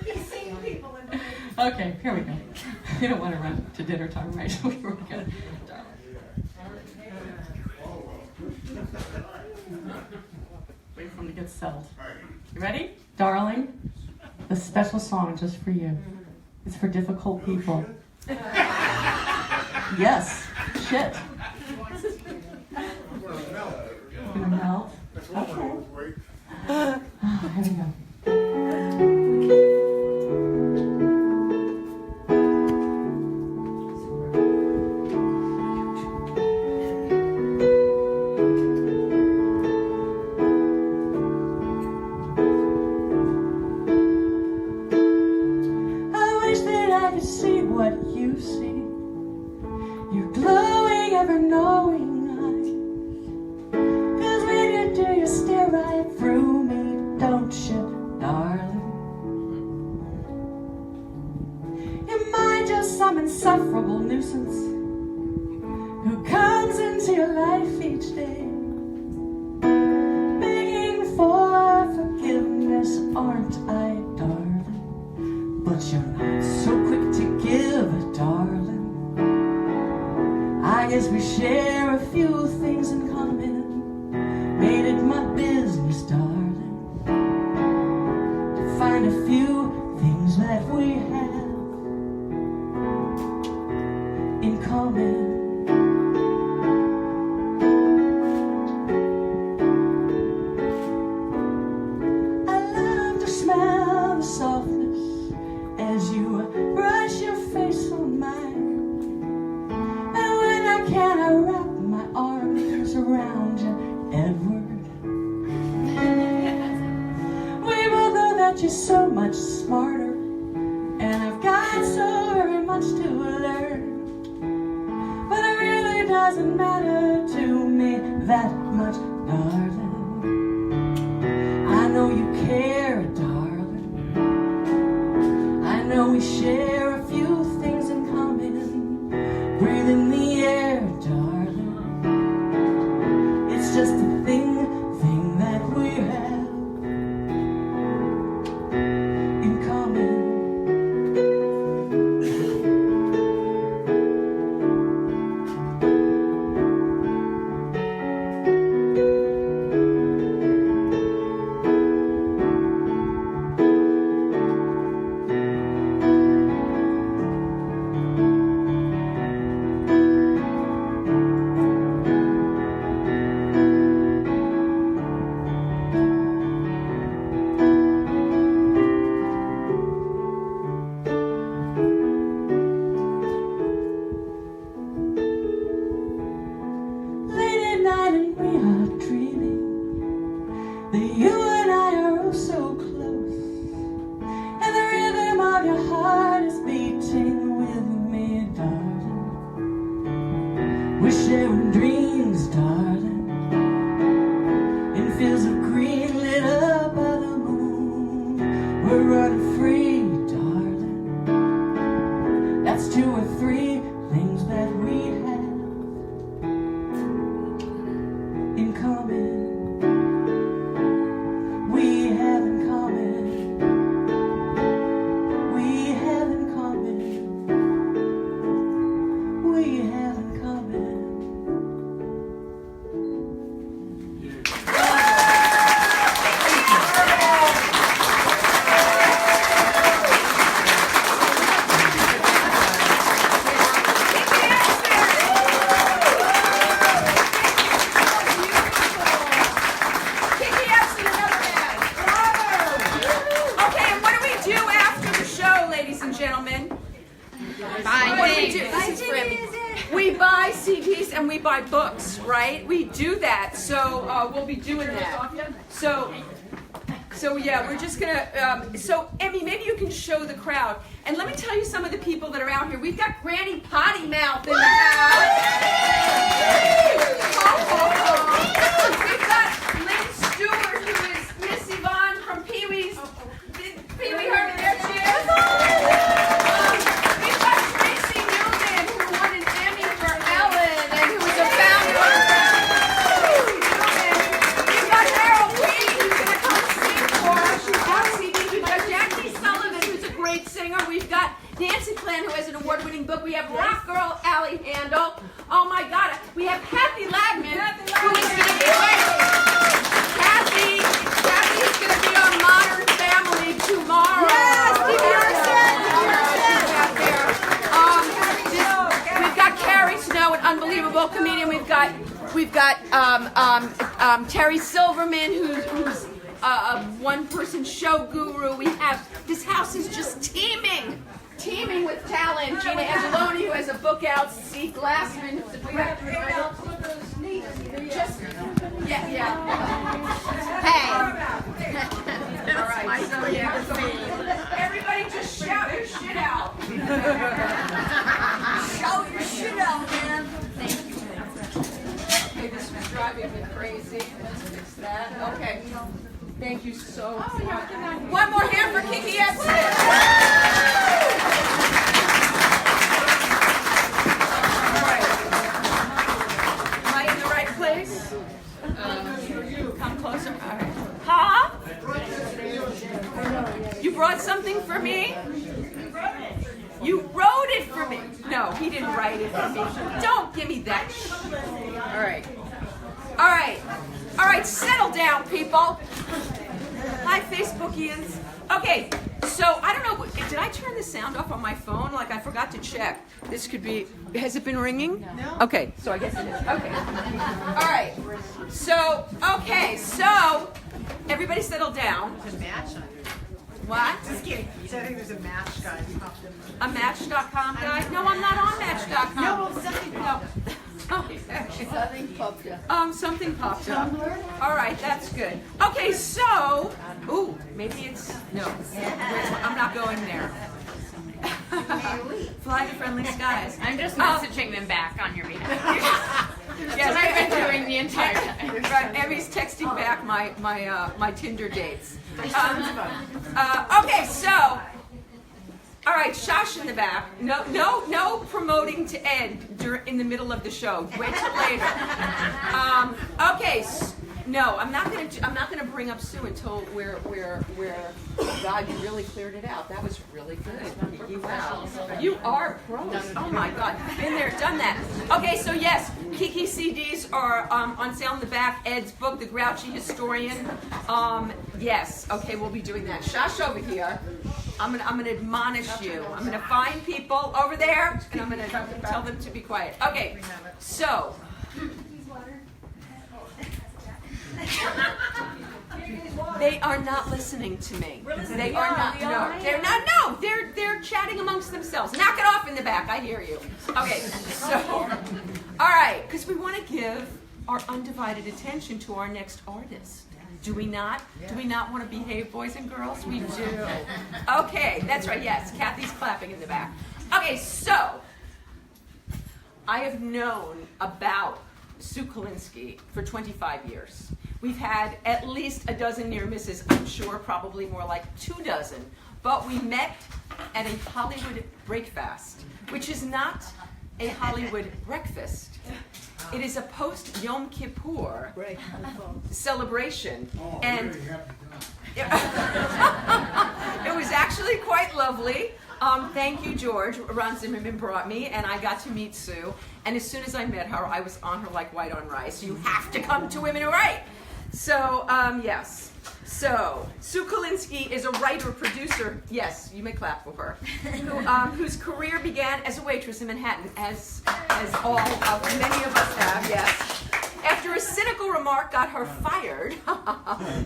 He's seeing people in the Okay, here we go. You don't want to run to dinner time, right? Here we go. Wait for him to get settled. You ready? Darling, the special song just for you. It's for difficult people. Yes. Shit. Gonna melt. Okay. Here we go. I wish that I could see what you see. Your glowing, ever-knowing eyes. 'Cause when you do, you stare right through me, don't you, darling? Am I just some insufferable nuisance who comes into your life each day, begging for forgiveness, aren't I, darling? But you're not so quick to give, darling. I guess we share a few things in common. Made it my business, darling. find a few things that we have in common. I love to smell the softness as you brush your face on mine. And when I can, I wrap my arms around you, Edward. We both know that you're so much smarter, and I've got so very much to learn. But it really doesn't matter to me that much, darling. I know you care, darling. I know we share a few things in common. Breathe in the air, darling. It's just a thing that we have in common. Late at night and we are dreaming that you and I are oh so close, and the rhythm of your heart is beating with me, darling. We're sharing dreams, darling, in fields of green lit up by the moon. We're running free, darling. That's two or three things that we have in common. We have in common. We have in common. We have in common. Vicki Abelson, another man. Okay, and what do we do after the show, ladies and gentlemen? What do we do? This is for Emmy. We buy CDs and we buy books, right? We do that, so we'll be doing that. So yeah, we're just gonna. So Emmy, maybe you can show the crowd, and let me tell you some of the people that are out here. We've got Granny Potty Mouth in the house. We've got Lynn Stewart, who is Miss Yvonne from Pee-wee's. Pee-wee Herman, there she is. We've got Tracy Newman, who won an Emmy for Ellen, and who is a founder of Newman. We've got Harold Weedy, who's going to come sing for us. She's on CD. We've got Jackie Sullivan, who's a great singer. We've got Nancy Clan, who has an award-winning book. We have rock girl Allie Handel. Oh my God, we have Kathy Ladman, who is going to be Kathy's going to be on Modern Family tomorrow. We've got Carrie Snow, an unbelievable comedian. We've got Terry Silverman, who's a one-person show guru. We have, this house is just teeming with talent. Gina Angeloni, who has a book out. C. Glassman, who's a director. Just, yeah. Hey. All right, so yeah. Everybody just shout your shit out. Shout your shit out, man. Thank you. Okay, this was driving me crazy. Let's fix that. Okay. Thank you so much. One more hand for Kiki Ebsen. Am I in the right place? Come closer. All right. Huh? You brought something for me? You wrote it for me. No, he didn't write it for me. Don't give me that shit. All right. Settle down, people. Hi, Facebookians. Okay, so I don't know, did I turn the sound off on my phone? Like I forgot to check. This could be, has it been ringing? No. Okay, so I guess it is. Okay. All right. So, everybody settle down. There's a match on it. What? Just kidding. So I think there's a match guy. A Match.com guy? No, I'm not on Match.com. No, well, something popped up. Something popped up. Something popped up. All right, that's good. Okay, so, maybe it's, no, I'm not going there. Fly to friendly skies. I'm just messaging them back on your behalf. That's what I've been doing the entire time. Right, Emmy's texting back my Tinder dates. Okay, so, all right, Shosh in the back. No promoting to end in the middle of the show. Wait till later. Okay. No, I'm not gonna bring up Sue until we're. God, you really cleared it out. That was really good. Kiki. Wow, you are pros. Oh my God, been there, done that. Okay, so yes, Kiki CDs are on sale in the back. Ed's book, The Grouchy Historian. Yes. Okay, we'll be doing that. Shosh over here. I'm gonna admonish you. I'm gonna find people over there, and I'm gonna tell them to be quiet. Okay, so. They are not listening to me. They are not. No, they're not. No, they're chatting amongst themselves. Knock it off in the back. I hear you. Okay, so all right, because we want to give our undivided attention to our next artist. Do we not? Do we not want to behave, boys and girls? We do. Okay, that's right. Yes, Kathy's clapping in the back. Okay, so I have known about Sue Kolinsky for 25 years. We've had at least a dozen near misses, I'm sure probably more like 24. But we met at a Hollywood breakfast, which is not a Hollywood breakfast. It is a post-Yom Kippur celebration. And it was actually quite lovely. Thank you, George. Ron Zimmerman brought me, and I got to meet Sue. And as soon as I met her, I was on her like white on rice. You have to come to Women Who Write. So, yes. So, Sue Kolinsky is a writer-producer. Yes, you may clap for her. Whose career began as a waitress in Manhattan, as all of many of us have. Yes. After a cynical remark got her fired,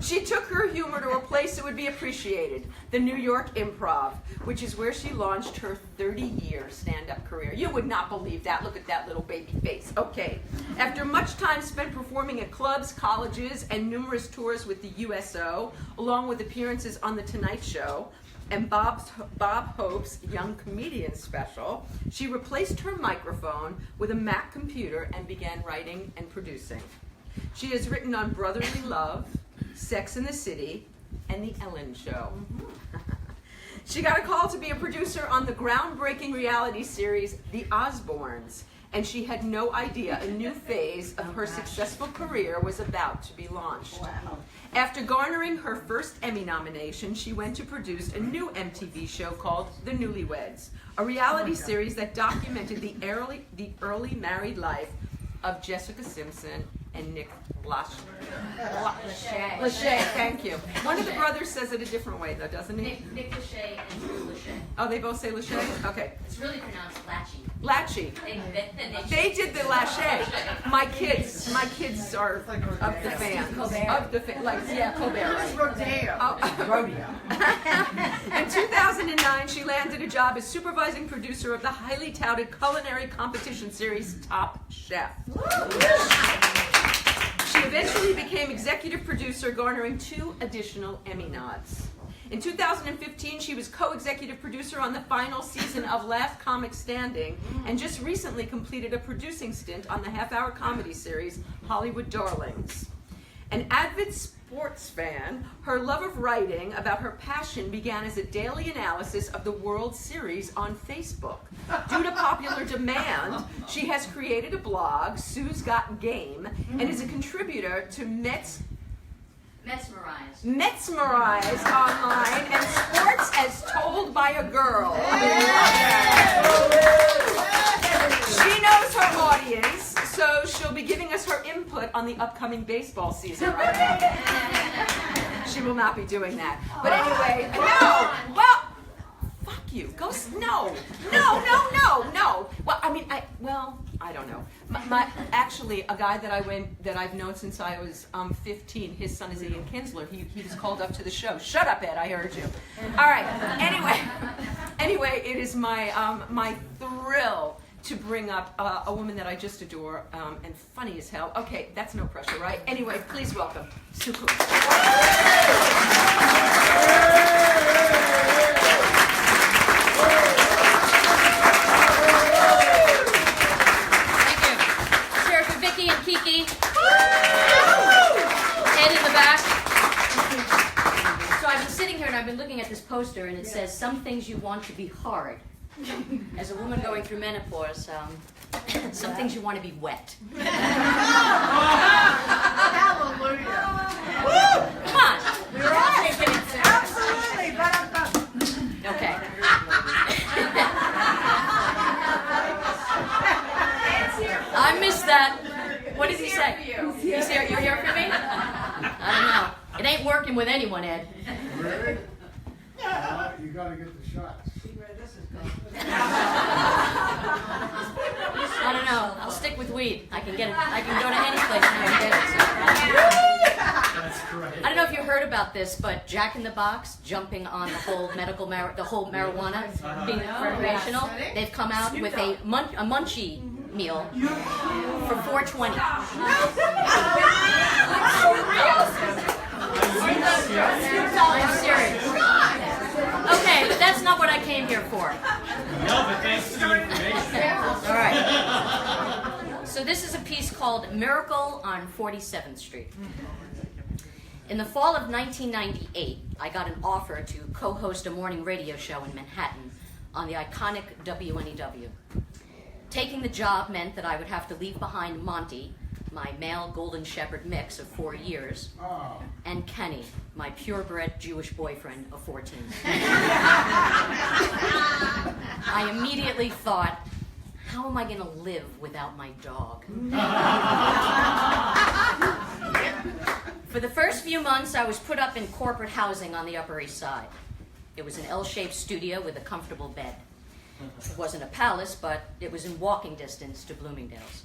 she took her humor to a place that would be appreciated, the New York Improv, which is where she launched her 30-year stand-up career. You would not believe that. Look at that little baby face. Okay. After much time spent performing at clubs, colleges, and numerous tours with the USO, along with appearances on The Tonight Show, and Bob Hope's Young Comedian special, she replaced her microphone with a Mac computer and began writing and producing. She has written on Brotherly Love, Sex and the City, and The Ellen Show. She got a call to be a producer on the groundbreaking reality series The Osbournes, and she had no idea a new phase of her successful career was about to be launched. Wow. After garnering her first Emmy nomination, she went to produce a new MTV show called The Newlyweds, a reality series that documented the early married life of Jessica Simpson and Nick Lachey. Thank you. One of the brothers says it a different way, though, doesn't he? Nick Lachey and Drew Lachey. Oh, they both say Lachey? Okay. It's really pronounced Lachey. Lachey. They did the Lachey. My kids are of the fans. Colbert. Rodeo. In 2009, she landed a job as supervising producer of the highly touted culinary competition series Top Chef. She eventually became executive producer, garnering 2 additional Emmy nods. In 2015, she was co-executive producer on the final season of Last Comic Standing, and just recently completed a producing stint on the half-hour comedy series Hollywood Darlings. An avid sports fan, her love of writing about her passion began as a daily analysis of the World Series on Facebook. Due to popular demand, she has created a blog, Sue's Got Game, and is a contributor to Mesmerized online and Sports as Told by a Girl. She knows her audience, so she'll be giving us her input on the upcoming baseball season right now. She will not be doing that. But anyway, no. Well, fuck you. Go. No. Well, I mean, I don't know. Actually, a guy that I've known since I was 15. His son is Ian Kinsler. He was called up to the show. Shut up, Ed. I heard you. All right. Anyway, it is my my thrill to bring up a woman that I just adore and funny as hell. Okay, that's no pressure, right? Anyway, please welcome Suku. Cheer for Vicki and Kiki. Ed in the back. So I've been sitting here and I've been looking at this poster and it says, "Some things you want to be hard." As a woman going through menopause, some things you want to be wet. Hallelujah. Come on. We were all taking it serious. Absolutely. Okay. I missed that. What did he say? He's here. You're here for me? I don't know. It ain't working with anyone, Ed. Really? You gotta get the shots. I don't know. I'll stick with weed. I can get it. I can go to any place now and get it. That's great. I don't know if you heard about this, but Jack in the Box jumping on the whole marijuana being recreational. They've come out with a munchie meal for $4.20. I'm serious. Okay, but that's not what I came here for. No, but thanks for the information. All right. So this is a piece called Miracle on 47th Street. In the fall of 1998, I got an offer to co-host a morning radio show in Manhattan on the iconic WNEW. Taking the job meant that I would have to leave behind Monty, my male golden shepherd mix of 4 years, and Kenny, my purebred Jewish boyfriend of 14. I immediately thought, how am I going to live without my dog? For the first few months, I was put up in corporate housing on the Upper East Side. It was an L-shaped studio with a comfortable bed. It wasn't a palace, but it was in walking distance to Bloomingdale's.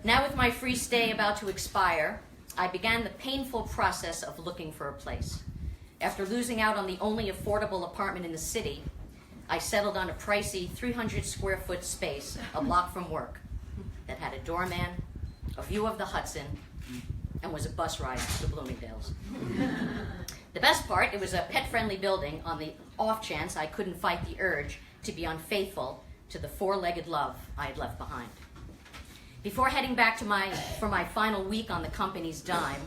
Now with my free stay about to expire, I began the painful process of looking for a place. After losing out on the only affordable apartment in the city, I settled on a pricey 300 square foot space a block from work that had a doorman, a view of the Hudson, and was a bus ride to Bloomingdale's. The best part, it was a pet-friendly building on the off chance I couldn't fight the urge to be unfaithful to the four-legged love I had left behind. Before heading back for my final week on the company's dime,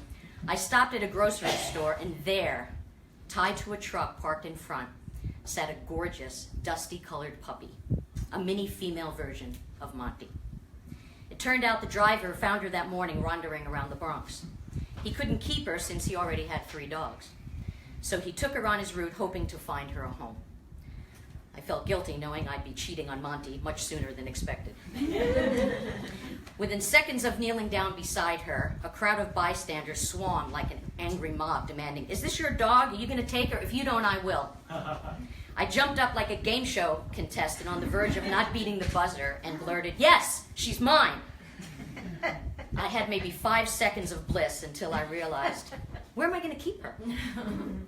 I stopped at a grocery store, and there, tied to a truck parked in front, sat a gorgeous, dusty-colored puppy, a mini female version of Monty. It turned out the driver found her that morning wandering around the Bronx. He couldn't keep her since he already had 3 dogs. So he took her on his route, hoping to find her a home. I felt guilty knowing I'd be cheating on Monty much sooner than expected. Within seconds of kneeling down beside her, a crowd of bystanders swarmed like an angry mob demanding, "Is this your dog? Are you going to take her? If you don't, I will." I jumped up like a game show contestant on the verge of not beating the buzzer and blurted, "Yes, she's mine." I had maybe 5 seconds of bliss until I realized, where am I going to keep her?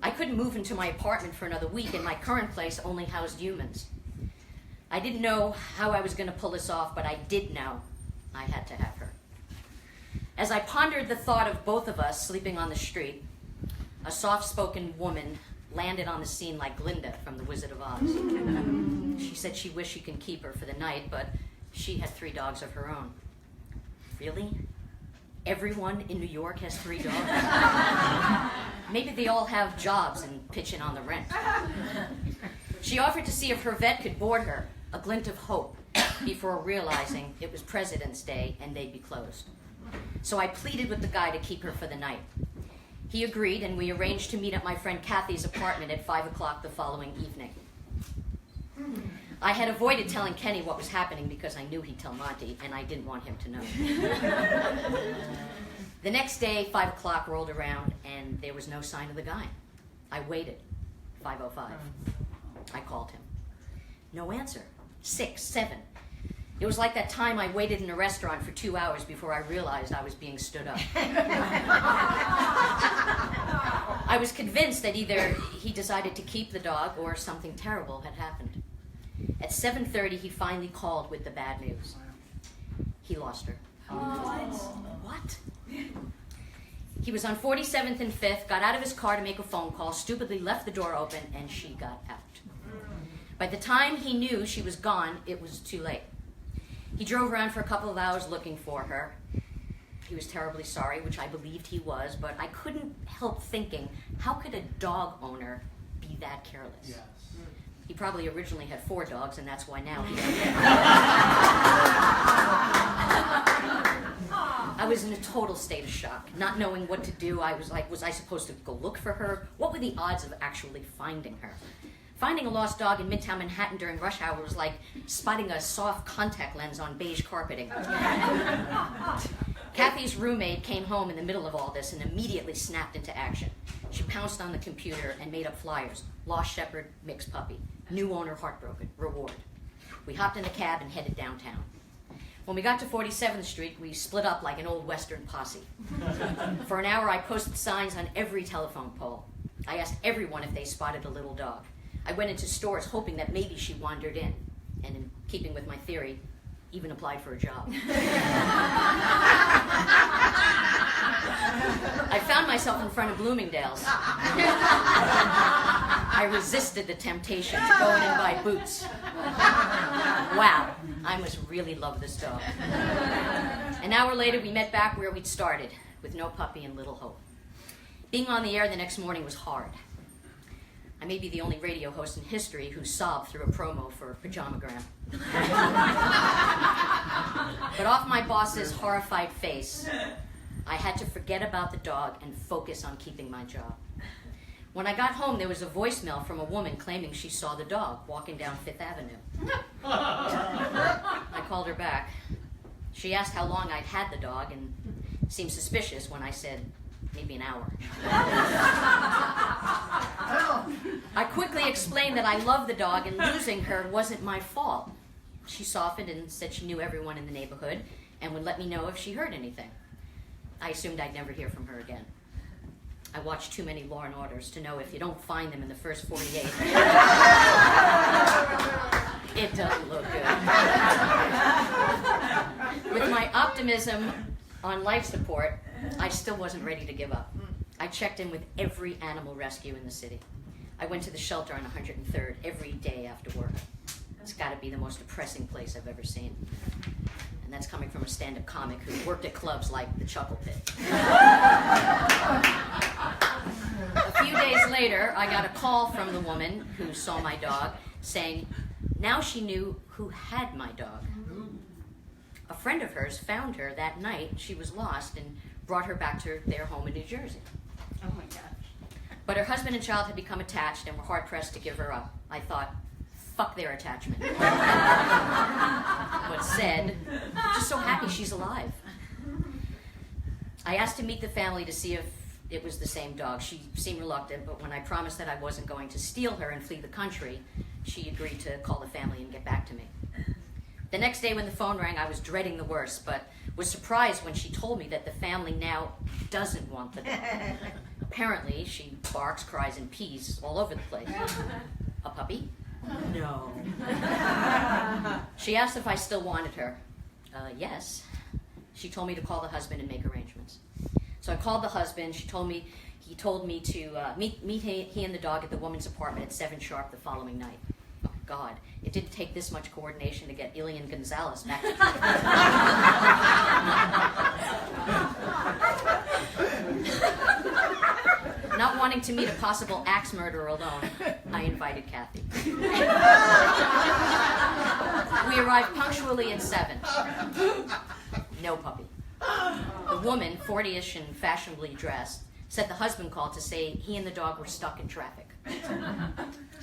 I couldn't move into my apartment for another week, and my current place only housed humans. I didn't know how I was going to pull this off, but I did know I had to have her. As I pondered the thought of both of us sleeping on the street, a soft-spoken woman landed on the scene like Glinda from The Wizard of Oz. She said she wished she could keep her for the night, but she had 3 dogs of her own. Really? Everyone in New York has 3 dogs? Maybe they all have jobs and pitch in on the rent. She offered to see if her vet could board her, a glint of hope, before realizing it was President's Day and they'd be closed. So I pleaded with the guy to keep her for the night. He agreed, and we arranged to meet at my friend Kathy's apartment at 5 o'clock the following evening. I had avoided telling Kenny what was happening because I knew he'd tell Monty, and I didn't want him to know. The next day, 5 o'clock rolled around, and there was no sign of the guy. I waited. 5:05. I called him. No answer. 6, 7. It was like that time I waited in a restaurant for 2 hours before I realized I was being stood up. I was convinced that either he decided to keep the dog or something terrible had happened. At 7:30, he finally called with the bad news. He lost her. What? He was on 47th and 5th, got out of his car to make a phone call, stupidly left the door open, and she got out. By the time he knew she was gone, it was too late. He drove around for a couple of hours looking for her. He was terribly sorry, which I believed he was, but I couldn't help thinking, how could a dog owner be that careless? Yes. He probably originally had 4 dogs, and that's why now he I was in a total state of shock, not knowing what to do. I was like, was I supposed to go look for her? What were the odds of actually finding her? Finding a lost dog in Midtown Manhattan during rush hour was like spotting a soft contact lens on beige carpeting. Kathy's roommate came home in the middle of all this and immediately snapped into action. She pounced on the computer and made up flyers. Lost shepherd, mixed puppy. New owner heartbroken, reward. We hopped in a cab and headed downtown. When we got to 47th Street, we split up like an old Western posse. For an hour, I posted signs on every telephone pole. I asked everyone if they spotted a little dog. I went into stores hoping that maybe she wandered in, and in keeping with my theory, even applied for a job. I found myself in front of Bloomingdale's. I resisted the temptation to go in and buy boots. Wow, I must really love this dog. An hour later, we met back where we'd started, with no puppy and little hope. Being on the air the next morning was hard. I may be the only radio host in history who sobbed through a promo for Pajamagram. But off my boss's horrified face, I had to forget about the dog and focus on keeping my job. When I got home, there was a voicemail from a woman claiming she saw the dog walking down 5th Avenue. I called her back. She asked how long I'd had the dog and seemed suspicious when I said, maybe an hour. I quickly explained that I loved the dog and losing her wasn't my fault. She softened and said she knew everyone in the neighborhood and would let me know if she heard anything. I assumed I'd never hear from her again. I watched too many Law and Orders to know if you don't find them in the first 48. It doesn't look good. With my optimism on life support, I still wasn't ready to give up. I checked in with every animal rescue in the city. I went to the shelter on 103rd every day after work. It's got to be the most depressing place I've ever seen. And that's coming from a stand-up comic who worked at clubs like the Chuckle Pit. A few days later, I got a call from the woman who saw my dog saying now she knew who had my dog. A friend of hers found her that night. She was lost and brought her back to their home in New Jersey. Oh my gosh. But her husband and child had become attached and were hard-pressed to give her up. I thought, fuck their attachment. But said, I'm just so happy she's alive. I asked to meet the family to see if it was the same dog. She seemed reluctant, but when I promised that I wasn't going to steal her and flee the country, she agreed to call the family and get back to me. The next day when the phone rang, I was dreading the worst, but was surprised when she told me that the family now doesn't want the dog. Apparently, she barks, cries, and pees all over the place. A puppy? No. She asked if I still wanted her. Yes. She told me to call the husband and make arrangements. So I called the husband. He told me to meet he and the dog at the woman's apartment at 7 sharp the following night. Oh, God. It didn't take this much coordination to get Ilian Gonzalez back together. Not wanting to meet a possible axe murderer alone, I invited Kathy. We arrived punctually at 7. No puppy. The woman, 40-ish and fashionably dressed, said the husband called to say he and the dog were stuck in traffic.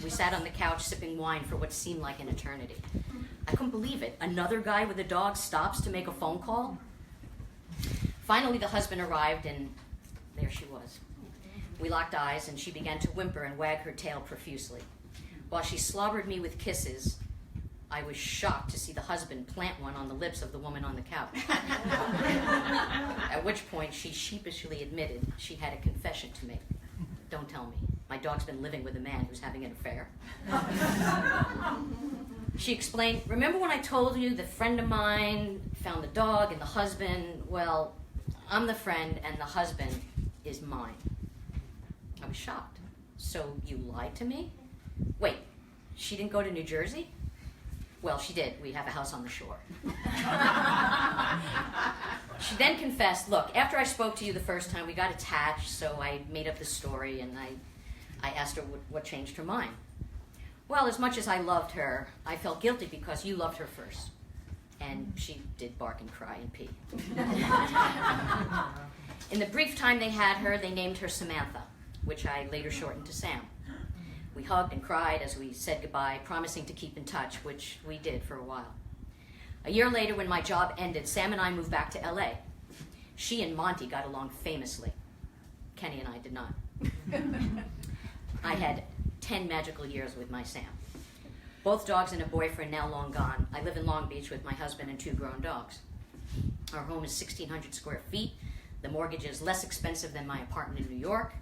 We sat on the couch sipping wine for what seemed like an eternity. I couldn't believe it. Another guy with a dog stops to make a phone call? Finally, the husband arrived, and there she was. We locked eyes, and she began to whimper and wag her tail profusely. While she slobbered me with kisses, I was shocked to see the husband plant one on the lips of the woman on the couch. At which point, she sheepishly admitted she had a confession to make. Don't tell me. My dog's been living with a man who's having an affair. She explained, remember when I told you the friend of mine found the dog and the husband? Well, I'm the friend and the husband is mine. I was shocked. So you lied to me? Wait, she didn't go to New Jersey? Well, she did. We have a house on the shore. She then confessed, look, after I spoke to you the first time, we got attached, so I made up the story, and I asked her what changed her mind. Well, as much as I loved her, I felt guilty because you loved her first. And she did bark and cry and pee. In the brief time they had her, they named her Samantha, which I later shortened to Sam. We hugged and cried as we said goodbye, promising to keep in touch, which we did for a while. A year later, when my job ended, Sam and I moved back to LA. She and Monty got along famously. Kenny and I did not. I had 10 magical years with my Sam. Both dogs and a boyfriend now long gone. I live in Long Beach with my husband and 2 grown dogs. Our home is 1,600 square feet. The mortgage is less expensive than my apartment in New York.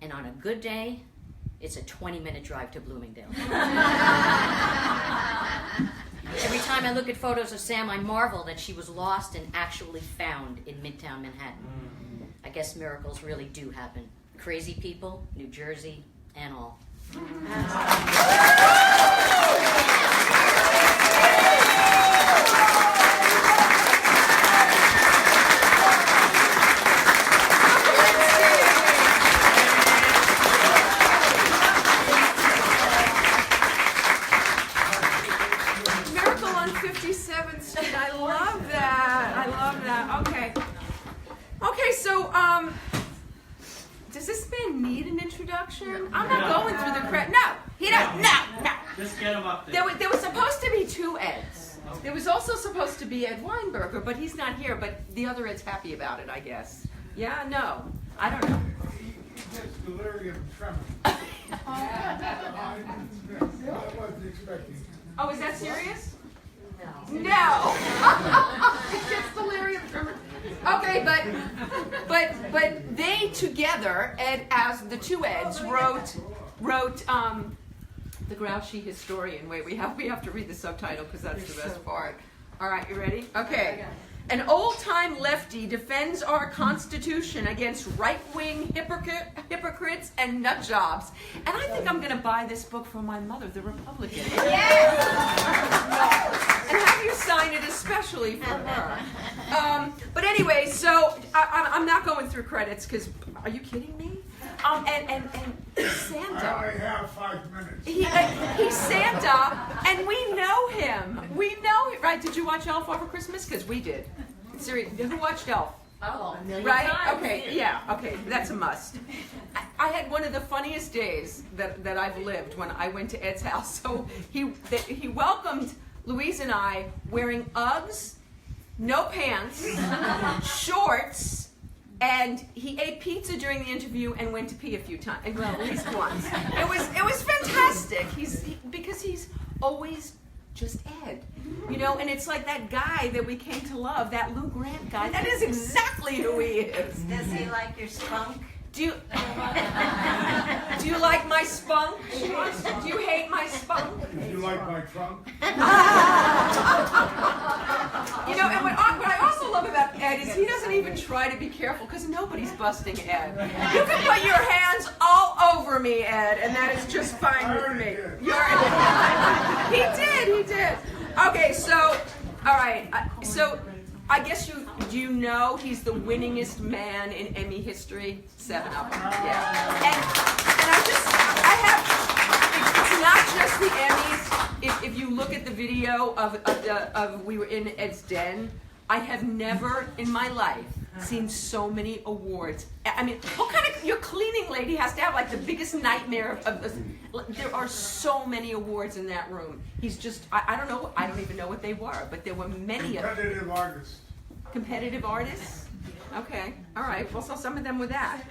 And on a good day, it's a 20-minute drive to Bloomingdale. Every time I look at photos of Sam, I marvel that she was lost and actually found in Midtown Manhattan. I guess miracles really do happen. Crazy people, New Jersey, and all. Miracle on 57th Street. I love that. I love that. Okay. Okay, so, does this man need an introduction? I'm not going through the credit. No, he doesn't. No. Just get him up there. There was supposed to be 2 Eds. There was also supposed to be Ed Weinberger, but he's not here. But the other Ed's happy about it, I guess. Yeah, no, I don't know. It's delirium tremens. I wasn't expecting. Oh, is that serious? No. It gets delirium tremor. Okay, but they together, Ed, as the 2 Eds, wrote the Grouchy Historian. Wait, we have to read the subtitle because that's the best part. All right, you ready? Okay. An old-time lefty defends our Constitution against right-wing hypocrites and nut jobs. And I think I'm going to buy this book for my mother, the Republican. Yes! And have you sign it especially for her. But anyway, so I'm not going through credits because, are you kidding me? And Santa. I only have 5 minutes. He's Santa, and we know him. We know him, right? Did you watch Elf over Christmas? Because we did. Seriously, who watched Elf? Oh, Right? Okay, yeah, okay, that's a must. I had one of the funniest days that I've lived when I went to Ed's house. So he welcomed Louise and I wearing Uggs, no pants, shorts, and he ate pizza during the interview and went to pee a few times, well, at least once. It was fantastic. Because he's always just Ed, you know. And it's like that guy that we came to love, that Lou Grant guy. That is exactly who he is. Does he like your spunk? Do you like my spunk? Do you hate my spunk? Do you like my trunk? You know, and what I also love about Ed is he doesn't even try to be careful because nobody's busting Ed. You can put your hands all over me, Ed, and that is just fine with me. He did. Okay, so, all right, so I guess you know he's the winningest man in Emmy history. 7 of them, yeah. And it's not just the Emmys. If you look at the video of we were in Ed's den, I have never in my life seen so many awards. I mean, what kind of, your cleaning lady has to have like the biggest nightmare of this. There are so many awards in that room. He's just, I don't know, I don't even know what they were, but there were many of them. Competitive artist. Competitive artists? Okay, all right. Well, so some of them were that.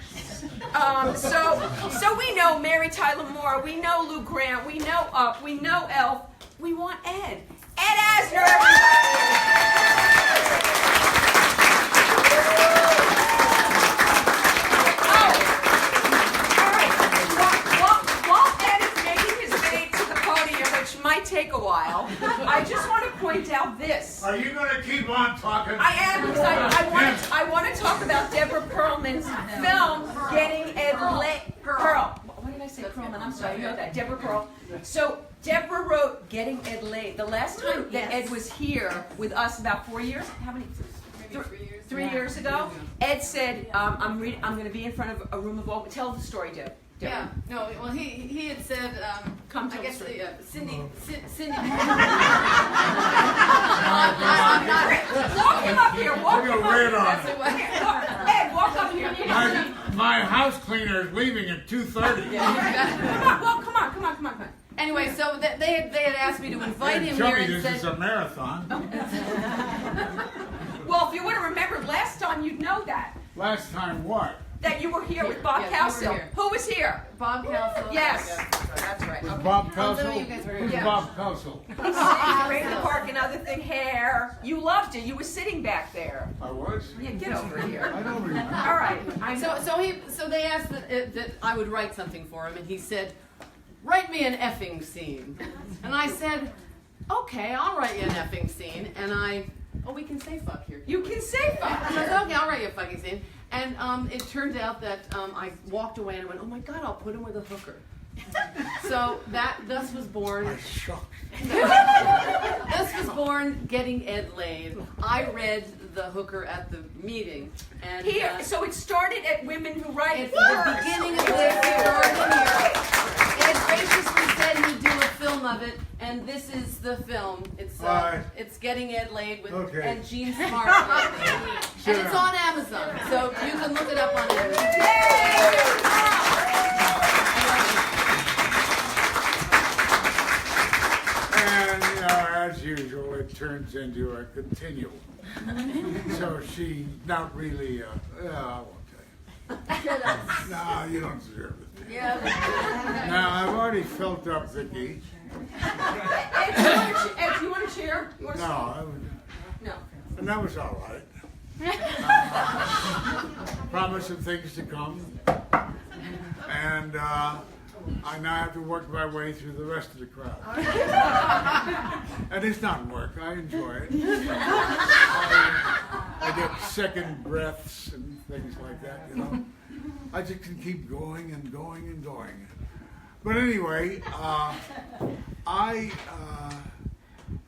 So we know Mary Tyler Moore, we know Lou Grant, we know Up, we know Elf. We want Ed. Ed Asner, all right. While Ed is making his way to the podium, which might take a while, I just want to point out this. Are you going to keep on talking? I am, because I want to talk about Deborah Pearlman's film, Getting Ed Laid. Pearl. What did I say? Perlman. I'm sorry. You know that. Deborah Pearl. So Deborah wrote Getting Ed Laid. The last time that Ed was here with us, about 4 years. How many? Maybe 3 years. 3 years ago. Ed said, "I'm going to be in front of a room of all." Tell the story, Deb. Yeah, no, well, he had said, Come I tell guess, the story. Cindy. Walk him up here. Walk We're him going up to here. wait on That's it. what- Ed, walk up here. My house cleaner is leaving at 2:30. Come on. Anyway, so they had asked me to invite him Tell here me and this said, is a marathon. Well, if you would have remembered last time, you'd know that. Last time what? That you were here with Bob Yes, you were Cowsill. here. Who was here? Bob Kelso. Yes. That's right. Was Okay. Bob Oh, no, Kelsel? you guys were here. Who's Yeah. Bob Kelsel? Trailer Park, another thing, hair. You loved it. You were sitting back there. I was? Yeah, get over here. I don't remember. All right. So they asked that I would write something for him, and he said, "Write me an effing scene." And I said, "Okay, I'll write you an effing scene." And we can say fuck here. You can say fuck. I said, "Okay, I'll write you a fucking scene." And it turned out that I walked away and I went, "Oh my God, I'll put him with a hooker." So thus was born. I shocked. Thus was born Getting Ed Laid. I read the hooker at the meeting, and Here. So it started at Women Who Write at First. the beginning of this started here. Ed graciously said he'd do a film of it, and this is the film. It's Getting Ed Laid with and Gene Smart. And it's on Amazon, so you can look it up on Amazon. And as usual, it turns into a continuum. So she's not really, I won't tell you. No, you don't deserve it. Yeah. Now, I've already felt up Vicki. Ed, do you want a chair? You want No, I would, No. and that was all right. Promise of things to come. And I now have to work my way through the rest of the crowd. And it's not work. I enjoy it. I get second breaths and things like that, you know. I just can keep going and going and going. But anyway, I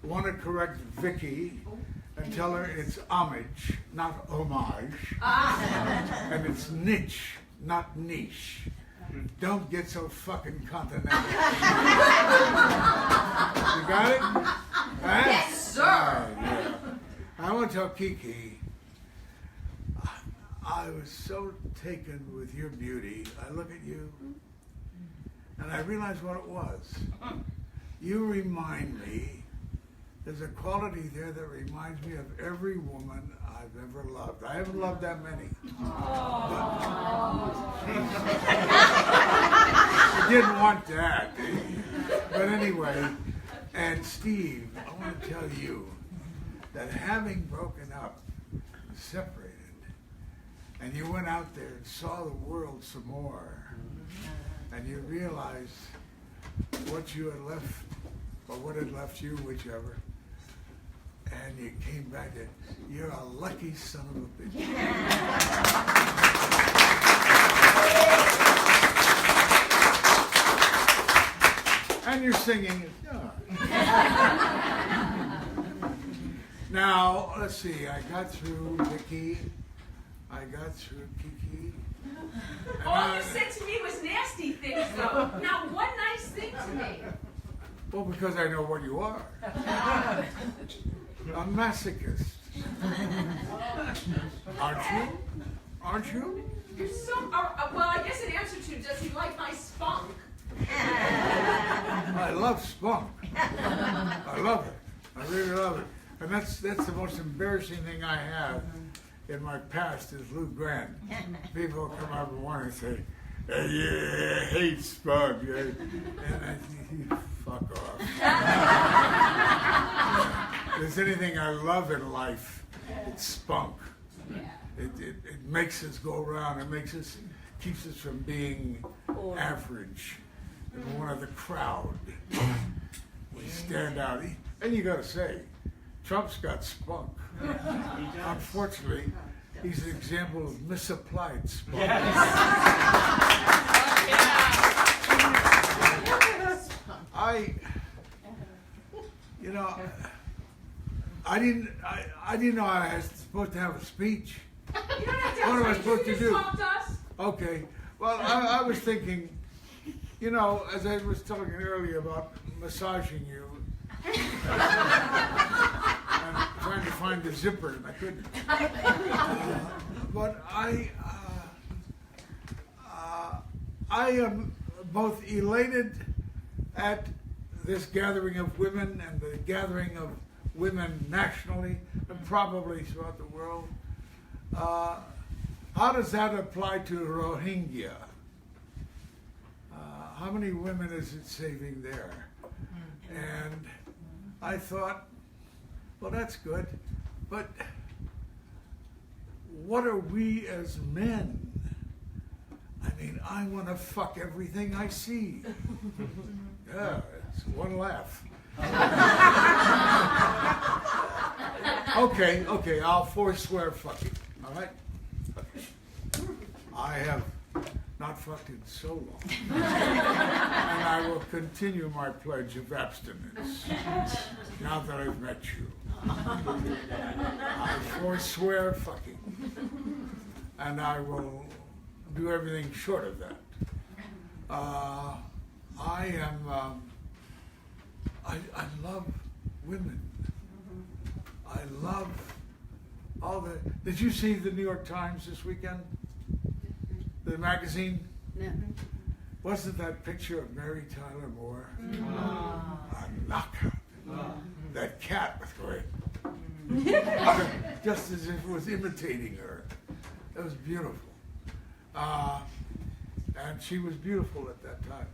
want to correct Vicki and tell her it's homage, not homage. And it's niche, not niche. Don't get so fucking continental. You got it? Huh? Yes, sir. Yeah. I want to tell Kiki, I was so taken with your beauty. I look at you, and I realize what it was. You remind me, there's a quality there that reminds me of every woman I've ever loved. I haven't loved that many. I didn't want that. But anyway, and Steve, I want to tell you that having broken up, separated, and you went out there and saw the world some more, and you realized what you had left, or what had left you, whichever, and you came back and you're a lucky son of a bitch. And you're singing it. Yeah. Now, let's see, I got through Vicki, I got through Kiki. All you said to me was nasty things, though. Not one nice thing to me. Well, because I know what you are. A masochist. Aren't you? Aren't you? You're so. Well, I guess in answer to, does he like my spunk? I love spunk. I love it. I really love it. And that's the most embarrassing thing I have in my past as Lou Grant. People come up and want to say, hey, yeah, I hate spunk. Yeah. And I think, fuck off. If there's anything I love in life, it's spunk. It makes us go around. It keeps us from being average. And one of the crowd. We stand out. And you got to say, Trump's got spunk. Unfortunately, he's an example of misapplied spunk. I didn't know I was supposed to have a speech. What am I supposed to do? Okay. Well, I was thinking, as I was talking earlier about massaging you, and trying to find the zipper, and I couldn't. But I am both elated at this gathering of women and the gathering of women nationally and probably throughout the world. How does that apply to Rohingya? How many women is it saving there? And I thought, well, that's good, but what are we as men? I mean, I want to fuck everything I see. Yeah, it's one laugh. Okay, I'll forswear fucking, all right? I have not fucked in so long. And I will continue my pledge of abstinence now that I've met you. I forswear fucking. And I will do everything short of that. I love women. I love all the... Did you see the New York Times this weekend? The magazine? No. Wasn't that picture of Mary Tyler Moore? A knockout. That cat was great. Just as if it was imitating her. It was beautiful. And she was beautiful at that time.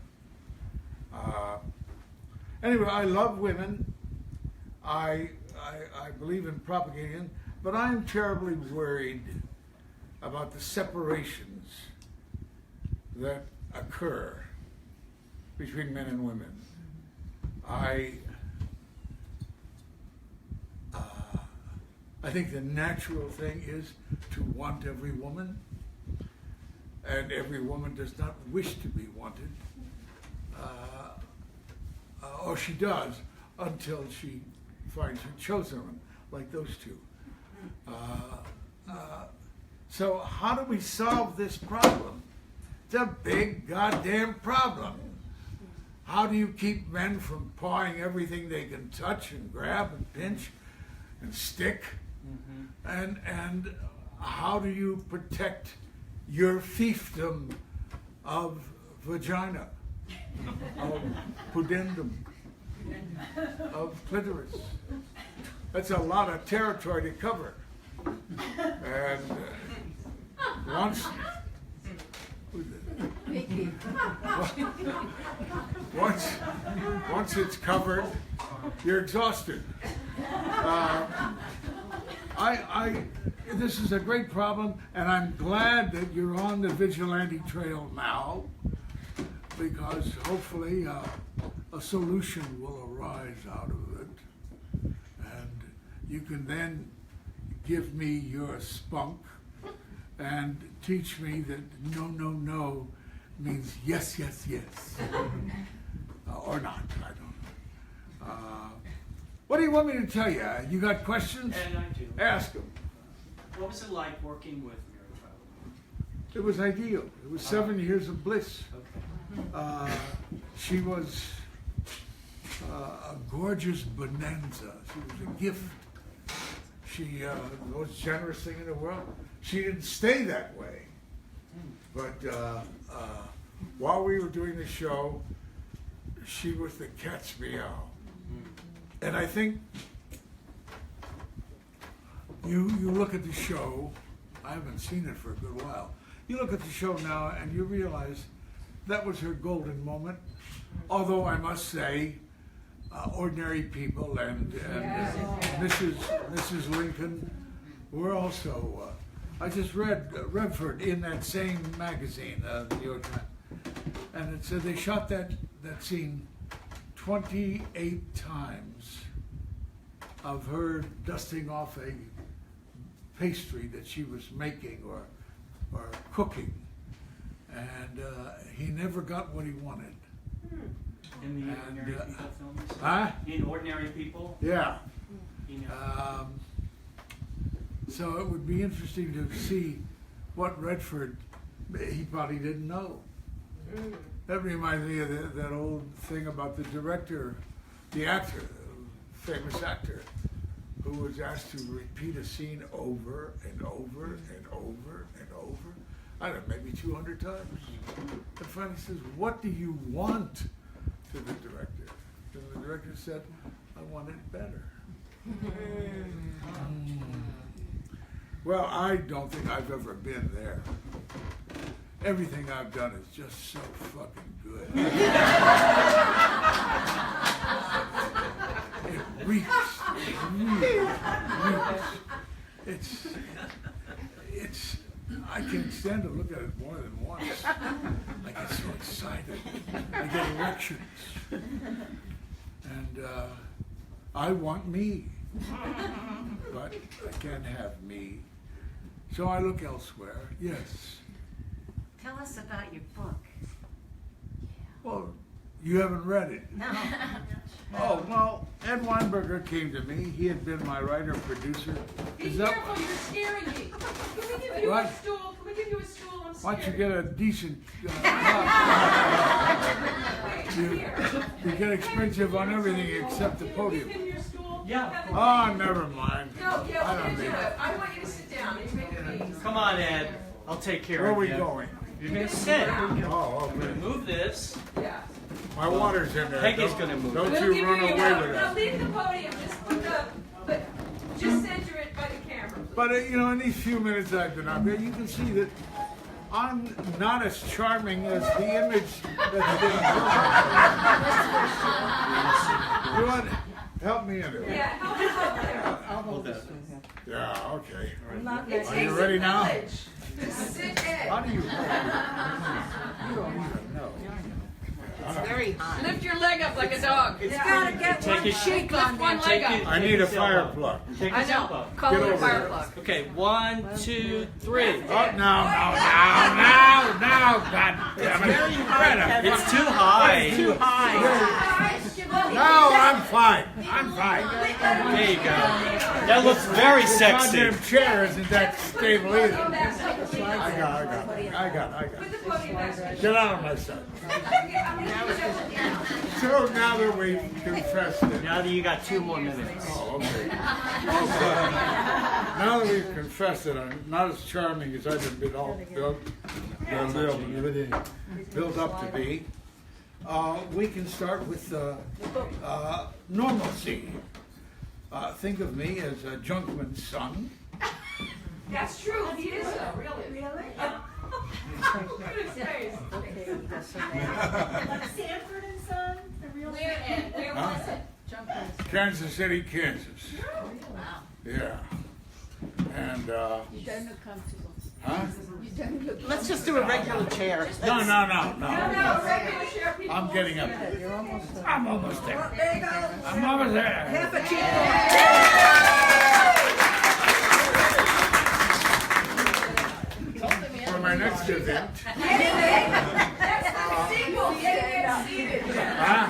Anyway, I love women. I believe in propagating, but I'm terribly worried about the separations that occur between men and women. I think the natural thing is to want every woman, and every woman does not wish to be wanted, or she does until she finds her chosen one, like those two. So how do we solve this problem? It's a big goddamn problem. How do you keep men from pawing everything they can touch and grab and pinch and stick? And how do you protect your fiefdom of vagina, of pudendum, of clitoris? That's a lot of territory to cover. And once it's covered, you're exhausted. This is a great problem, and I'm glad that you're on the vigilante trail now, because hopefully a solution will arise out of it, and you can then give me your spunk and teach me that no means yes, or not, I don't know. What do you want me to tell you? You got questions? And I do. Ask them. What was it like working with Mary Tyler? It was ideal. It was 7 years of bliss. Okay. She was a gorgeous bonanza. She was a gift. She the most generous thing in the world. She didn't stay that way. But while we were doing the show, she was the cat's meow. And I think you look at the show I haven't seen it for a good while. You look at the show now and you realize that was her golden moment. Although I must say, Ordinary People and Mrs. Lincoln were also. I just read Redford in that same magazine, the New York Times, and it said they shot that scene 28 times of her dusting off a pastry that she was making or cooking, and he never got what he wanted. In the Ordinary People films? Huh? In Ordinary People? Yeah. You know. So it would be interesting to see what Redford, he probably didn't know. That reminds me of that old thing about the director, the actor, famous actor, who was asked to repeat a scene over and over and over and over, I don't know, maybe 200 times. And finally says, "What do you want?" to the director. And the director said, "I want it better." Well, I don't think I've ever been there. Everything I've done is just so fucking good. It reeks. It really reeks. It's, I can't stand to look at it more than once. I get so excited. I get erections. And I want me. But I can't have me. So I look elsewhere. Yes. Tell us about your book. Well, you haven't read it. No. Oh, well, Ed Weinberger came to me. He had been my writer-producer. Be careful, you're scaring me. Can we give you What? a stool? Can we give you a stool? I'm Why don't you scared. get a decent you get expensive on everything except the Can we podium. give him your stool? Yeah. Oh, never mind. No, I yeah, we're don't gonna do need it. it. I want you to sit down and make a piece. Come on, Ed. I'll take care Where are of we you. going? You're going to sit. Oh, I'm okay. going to move this. Yeah. My water's in there. Peggy's Don't- gonna move. Don't We'll you give run you away your with No, it. leave the podium. Just put the, but just center it by the camera. But you know, in these few minutes I've been up here, you can see that I'm not as charming as the image that's been built. You want help me in it? Yeah, help us up there. Hold that. Yeah. Okay. It Are takes you ready a now? village to sit How Ed. do you? You don't even know. Very hot. Lift your leg up like a dog. It's gotta get Take one it- shake Lift on one that. leg Take up. it- I need a yourself fire up. plug. Take I yourself know. up. Call Get it a over fire here. plug. Okay, 1, 2, 3. Oh, now, God damn it. It's too high. No, I'm fine. I'm fine. There you go. That looks very sexy. Goddamn chair isn't that stable either. Put I got it. the podium back. Get out of my sight. So now that we've confessed it. Now that you got 2 more minutes. Oh, okay. Now that we've confessed it, I'm not as charming as I've been built up to be. We can start with normalcy. Think of me as a junkman's son. That's true. He is though, really. Really? Look at his face. Sanford and Son, the real. Where, Ed? Where was it? Kansas City, Kansas. Yeah. And, huh? Let's just do a regular chair. No. No, regular share people. I'm getting up. I'm almost there. There you go. I'm almost there. Half a cheek. For my next event. That's the sequel, Getting Ed Seated. Huh?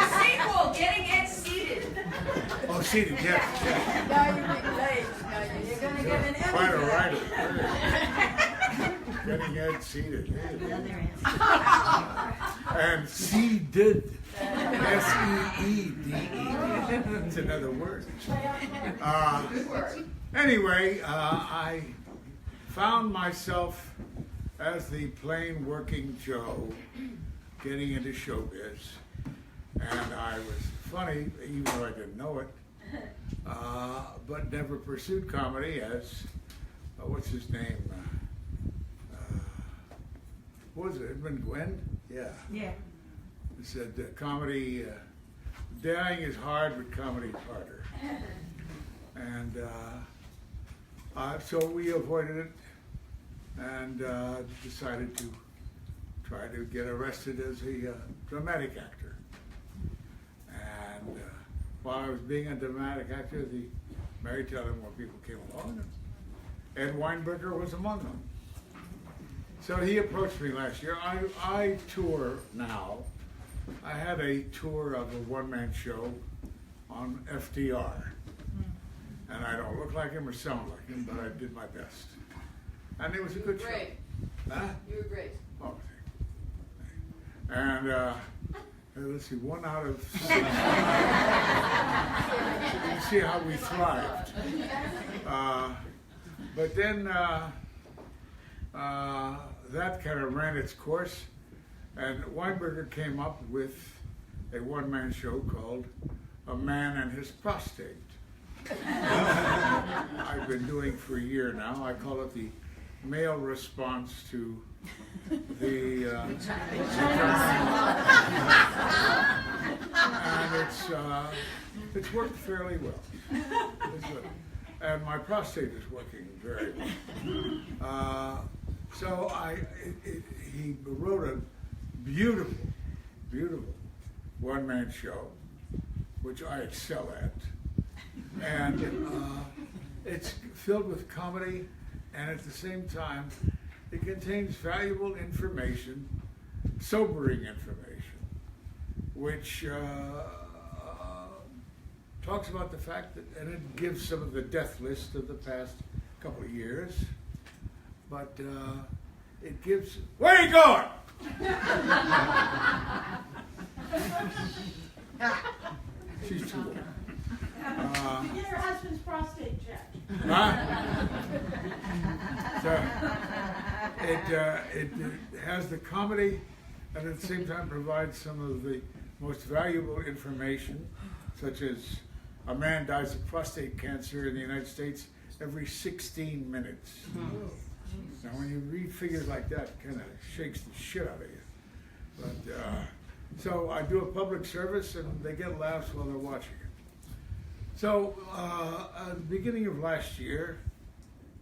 The sequel, Getting Ed Seated. Oh, seated, yes. Now you're getting late. You're gonna get an Quite a Emmy. writer. Getting Ed seated. And seeded. S-E-E-D-E. It's another word. Anyway, I found myself as the plain working Joe getting into showbiz. And I was funny, even though I didn't know it, but never pursued comedy as what's his name? What was it? Edmund Gwen? Yeah. Yeah. He said comedy, dying is hard, but comedy's harder. And so we avoided it and decided to try to get arrested as a dramatic actor. And while I was being a dramatic actor, the Mary Tyler Moore people came along, and Ed Weinberger was among them. So he approached me last year. I tour now. I had a tour of a one-man show on FDR. And I don't look like him or sound like him, but I did my best. And it was a good show. Great. Huh? You were great. Oh, and let's see, 1 out of 6. You can see how we thrived. But then that kind of ran its course, and Weinberger came up with a one-man show called A Man and His Prostate. I've been doing for a year now. I call it the male response to the and it's worked fairly well. And my prostate is working very well. So he wrote a beautiful, beautiful one-man show, which I excel at. And it's filled with comedy, and at the same time, it contains valuable information, sobering information, which talks about the fact that, and it gives some of the death list of the past couple of years, but it gives, where are you going? She's too old. Get her husband's prostate checked. So it has the comedy, and at the same time provides some of the most valuable information, such as a man dies of prostate cancer in the United States every 16 minutes. Now, when you read figures like that, it kind of shakes the shit out of you. But so I do a public service, and they get laughs while they're watching it. So at the beginning of last year,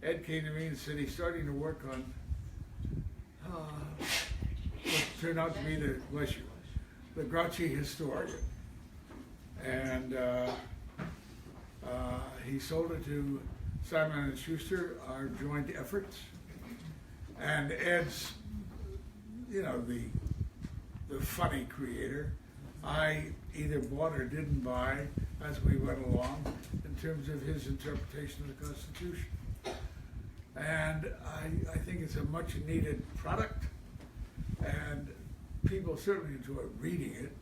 Ed came to me and said he's starting to work on what turned out to be the Grouchy Historian. And he sold it to Simon & Schuster, our joint efforts. And Ed's, the funny creator, I either bought or didn't buy as we went along in terms of his interpretation of the Constitution. And I think it's a much needed product, and people certainly enjoy reading it.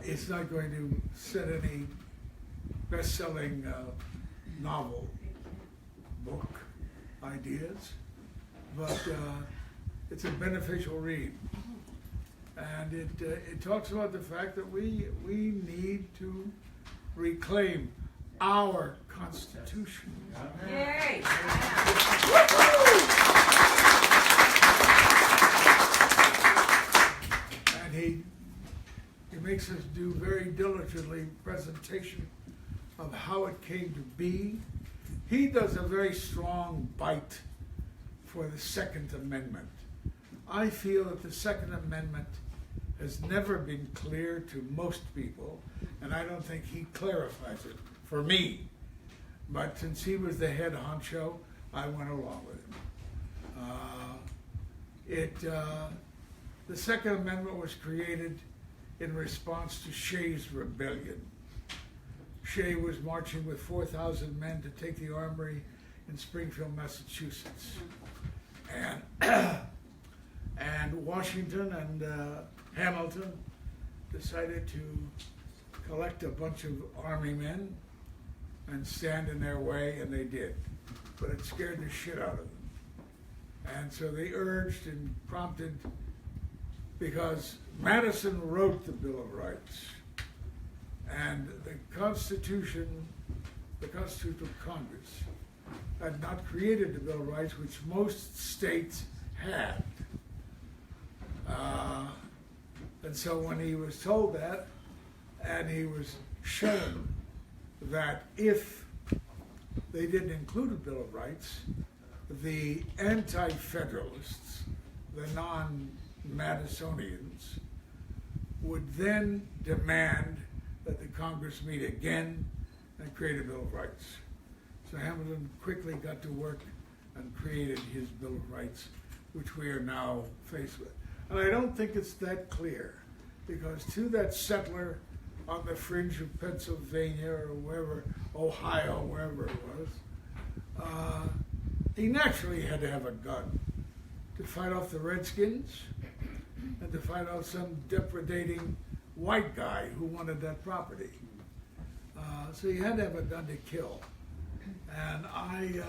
It's not going to set any best-selling novel book ideas, but it's a beneficial read. And it talks about the fact that we need to reclaim our Constitution. Yay! And he makes us do very diligently presentation of how it came to be. He does a very strong bite for the Second Amendment. I feel that the Second Amendment has never been clear to most people, and I don't think he clarifies it for me. But since he was the head honcho, I went along with him. The Second Amendment was created in response to Shays' rebellion. Shay was marching with 4,000 men to take the armory in Springfield, Massachusetts. And Washington and Hamilton decided to collect a bunch of army men and stand in their way, and they did. But it scared the shit out of them. And so they urged and prompted, because Madison wrote the Bill of Rights, And the Constitutional Congress had not created the Bill of Rights, which most states had. And so when he was told that, and he was shown that if they didn't include a Bill of Rights, the anti-federalists, the non-Madisonians, would then demand that the Congress meet again and create a Bill of Rights. So Hamilton quickly got to work and created his Bill of Rights, which we are now faced with. And I don't think it's that clear, because to that settler on the fringe of Pennsylvania or wherever, Ohio, wherever it was, he naturally had to have a gun to fight off the Redskins and to fight off some depredating white guy who wanted that property. So he had to have a gun to kill. And I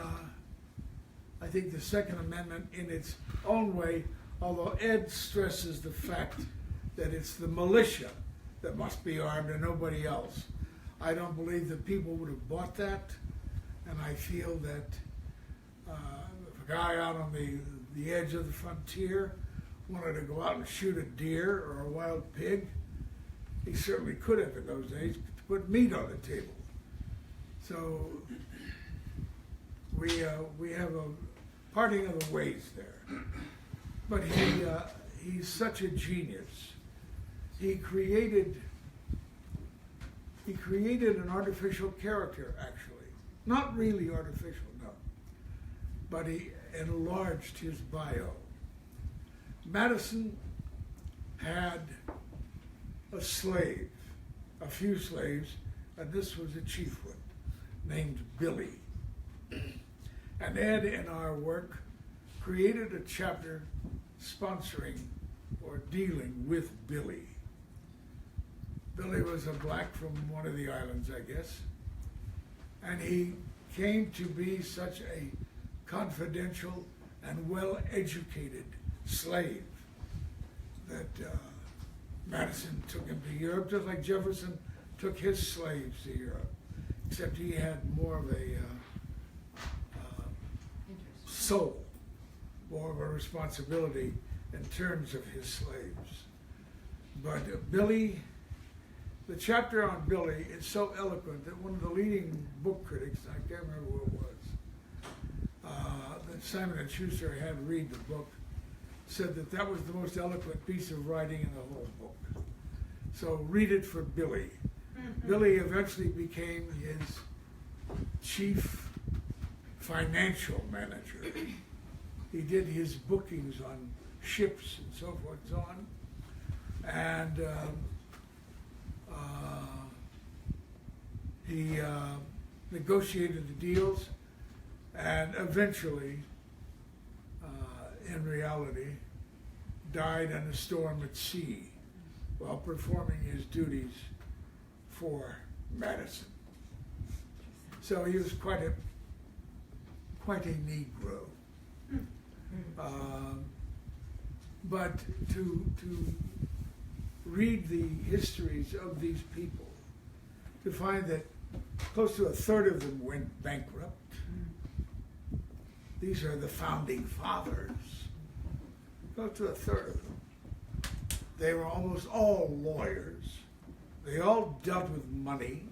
think the Second Amendment in its own way, although Ed stresses the fact that it's the militia that must be armed and nobody else, I don't believe that people would have bought that. And I feel that if a guy out on the edge of the frontier wanted to go out and shoot a deer or a wild pig, he certainly could have in those days to put meat on the table. So we have a parting of the ways there. But he's such a genius. He created an artificial character, actually. Not really artificial, no. But he enlarged his bio. Madison had a slave, a few slaves, and this was a chief one, named Billy. And Ed, in our work, created a chapter sponsoring or dealing with Billy. Billy was a black from one of the islands, I guess, and he came to be such a confidential and well-educated slave that Madison took him to Europe, just like Jefferson took his slaves to Europe, except he had more of a soul, more of a responsibility in terms of his slaves. But Billy, the chapter on Billy is so eloquent that one of the leading book critics, I can't remember who it was, that Simon & Schuster had read the book, said that that was the most eloquent piece of writing in the whole book. So read it for Billy. Mm-hmm. Billy eventually became his chief financial manager. He did his bookings on ships and so forth and so on. And he negotiated the deals, and eventually, in reality, died in a storm at sea while performing his duties for Madison. So he was quite a Negro. But to read the histories of these people, to find that close to a third of them went bankrupt. These are the founding fathers. Close to a third of them. They were almost all lawyers. They all dealt with money.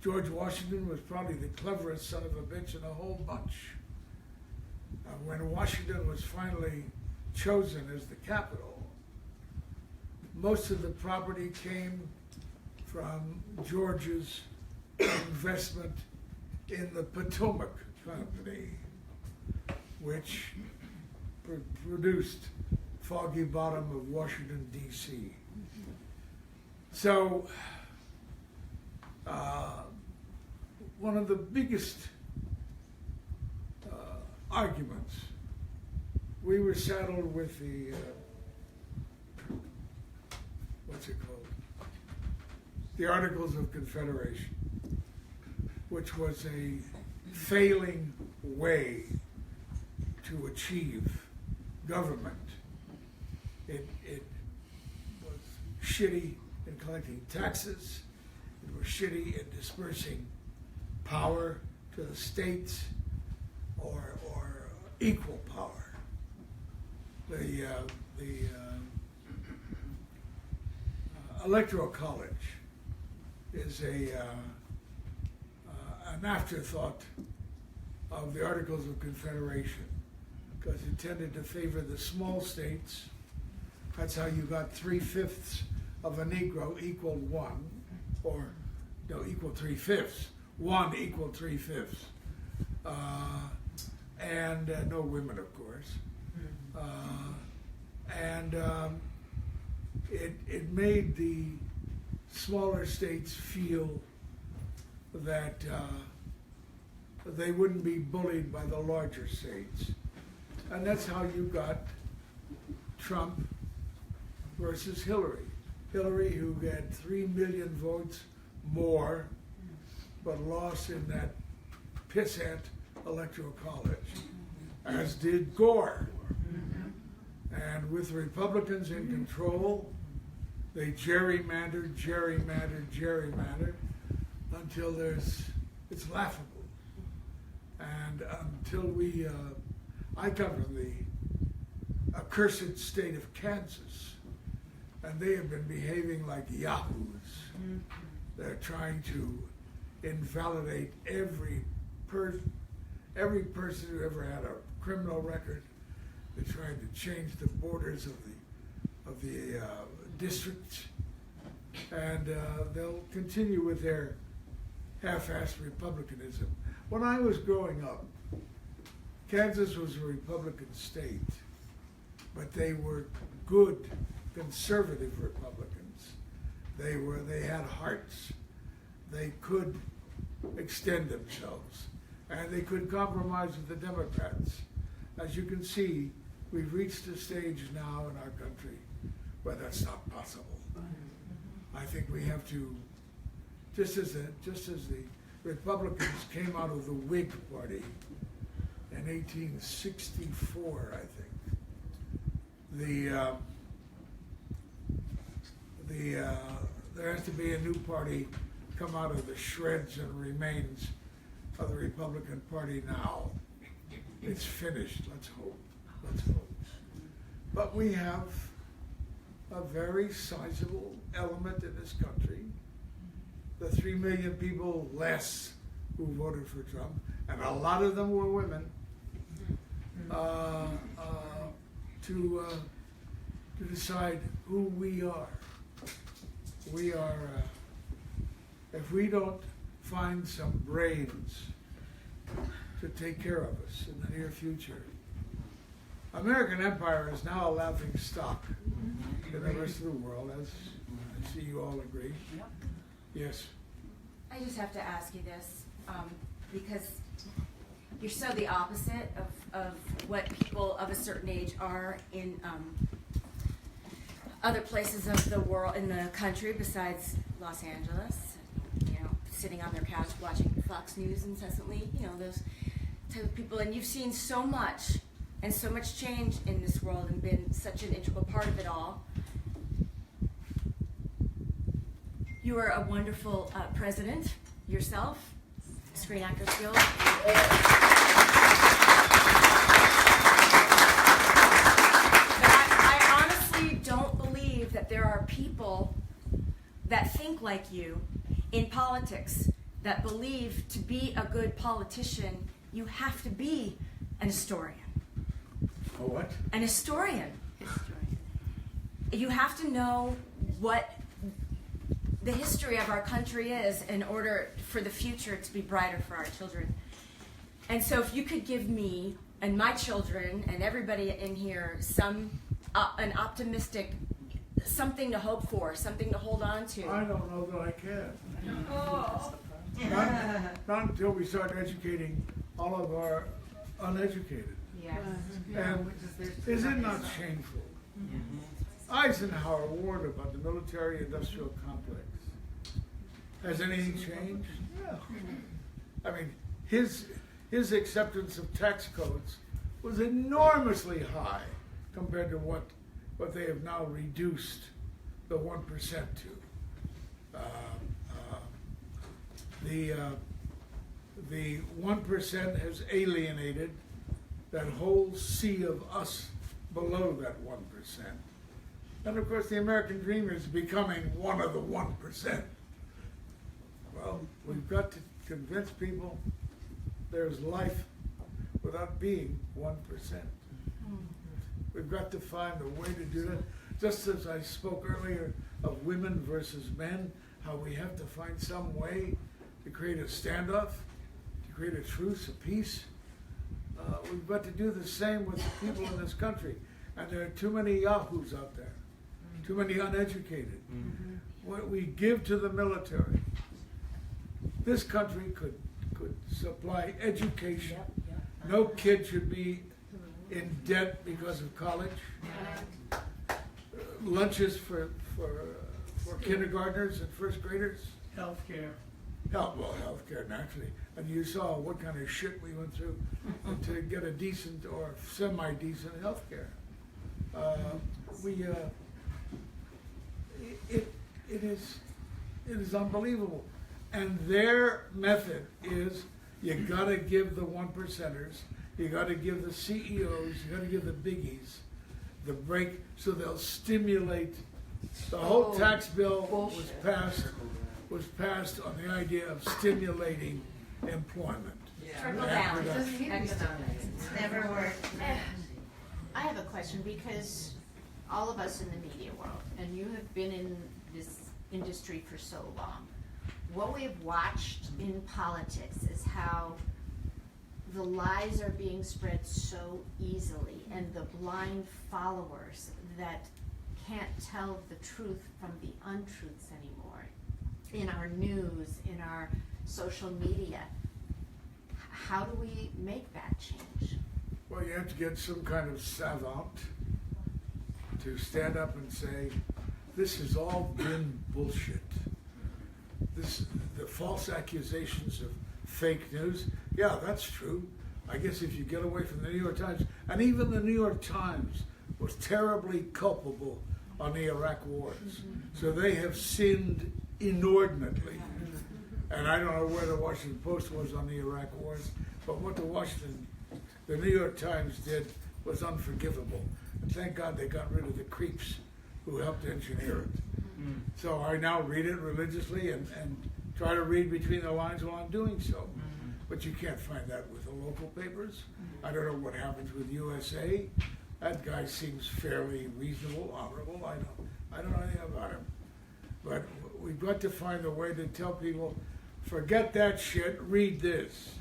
George Washington was probably the cleverest son of a bitch in a whole bunch. When Washington was finally chosen as the capital, most of the property came from George's investment in the Potomac Company, which produced Foggy Bottom of Washington, D.C. So, one of the biggest arguments, we were saddled with the, what's it called? The Articles of Confederation, which was a failing way to achieve government. It was shitty in collecting taxes. It was shitty in dispersing power to the states or equal power. The Electoral College is an afterthought of the Articles of Confederation, because it tended to favor the small states. That's how you got 3/5 of a Negro equaled one, or no, equal 3/5. One equaled 3/5. And no women, of course. It made the smaller states feel that they wouldn't be bullied by the larger states. And that's how you got Trump versus Hillary. Hillary, who had 3 million votes more, but lost in that pissant electoral college, as did Gore. And with Republicans in control, they gerrymandered until it's laughable. And until I come from the accursed state of Kansas, and they have been behaving like yahoos. They're trying to invalidate every person who ever had a criminal record. They're trying to change the borders of the districts, and they'll continue with their half-assed republicanism. When I was growing up, Kansas was a Republican state, but they were good conservative Republicans. They had hearts. They could extend themselves, and they could compromise with the Democrats. As you can see, we've reached a stage now in our country where that's not possible. I think we have to, just as the Republicans came out of the Whig Party in 1864, I think, there has to be a new party come out of the shreds and remains of the Republican Party now. It's finished, let's hope. But we have a very sizable element in this country, the 3 million people less who voted for Trump, and a lot of them were women, to decide who we are. We are, if we don't find some brains to take care of us in the near future, American empire is now a laughing stock to the rest of the world, as I see you all agree. Yes. I just have to ask you this, because you're so the opposite of what people of a certain age are in other places of the world, in the country besides Los Angeles, sitting on their couch watching Fox News incessantly, those type of people. And you've seen so much and so much change in this world and been such an integral part of it all. You are a wonderful president yourself, Screen Actors Guild. I honestly don't believe that there are people that think like you in politics, that believe to be a good politician, you have to be an historian. A what? An historian. You have to know what the history of our country is in order for the future to be brighter for our children. And so if you could give me and my children and everybody in here an optimistic, something to hope for, something to hold on to. I don't know that I can. Oh. Not until we start educating all of our uneducated. Yes. And is it not shameful? Eisenhower warned about the military-industrial complex. Has anything changed? No. I mean, his acceptance of tax codes was enormously high compared to what they have now reduced the 1% to. The 1% has alienated that whole sea of us below that 1%. And of course the American dream is becoming one of the 1%. Well, we've got to convince people there's life without being 1%. We've got to find a way to do that. Just as I spoke earlier of women versus men, how we have to find some way to create a standoff, to create a truce, a peace. We've got to do the same with the people in this country. And there are too many yahoos out there, too many uneducated. What we give to the military, this country could supply education. No kid should be in debt because of college. Lunches for kindergartners and first graders. Healthcare. Healthcare, naturally. And you saw what kind of shit we went through to get a decent or semi-decent healthcare. It is unbelievable. And their method is you gotta give the 1%ers, you gotta give the CEOs, you gotta give the biggies the break so they'll stimulate. The whole tax bill was passed on the idea of stimulating employment. Trickle down. Never worked. I have a question, because all of us in the media world, and you have been in this industry for so long, what we have watched in politics is how the lies are being spread so easily, and the blind followers that can't tell the truth from the untruths anymore in our news, in our social media. How do we make that change? Well, you have to get some kind of savant to stand up and say, this has all been bullshit. The false accusations of fake news, yeah, that's true. I guess if you get away from the New York Times, and even the New York Times was terribly culpable on the Iraq wars. So they have sinned inordinately. And I don't know where the Washington Post was on the Iraq wars, but what the New York Times did was unforgivable. And thank God they got rid of the creeps who helped engineer it. So I now read it religiously and try to read between the lines while I'm doing so. But you can't find that with the local papers. I don't know what happens with USA. That guy seems fairly reasonable, honorable. I don't know anything about him. But we've got to find a way to tell people, forget that shit, read this.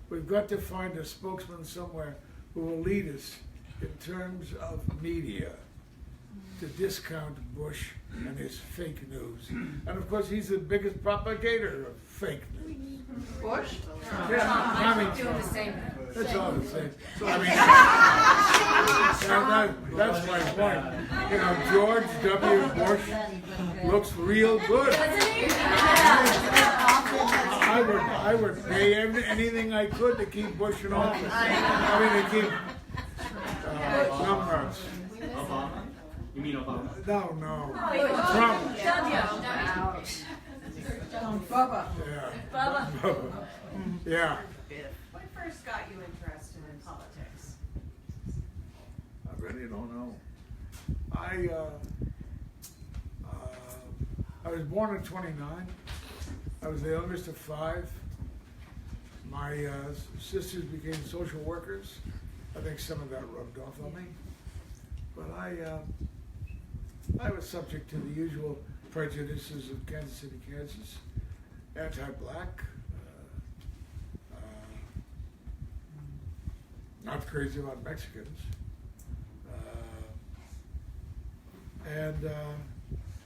We've got to find a spokesman somewhere who will lead us in terms of media to discount Bush and his fake news. And of course, he's the biggest propagator of fake news. Bush? Yeah, I mean, Doing the same. that's all the same. So I mean, that's my point. You know, George W. Bush looks real good. I would pay anything I could to keep Bush in office. I mean, to keep numbers. Obama? You mean Obama? No. Trump. Bubba. Yeah. Yeah. What first got you interested in politics? I really don't know. I was born at 29. I was the youngest of 5. My sisters became social workers. I think some of that rubbed off on me. But I was subject to the usual prejudices of Kansas City, Kansas. Anti-black. Not crazy about Mexicans.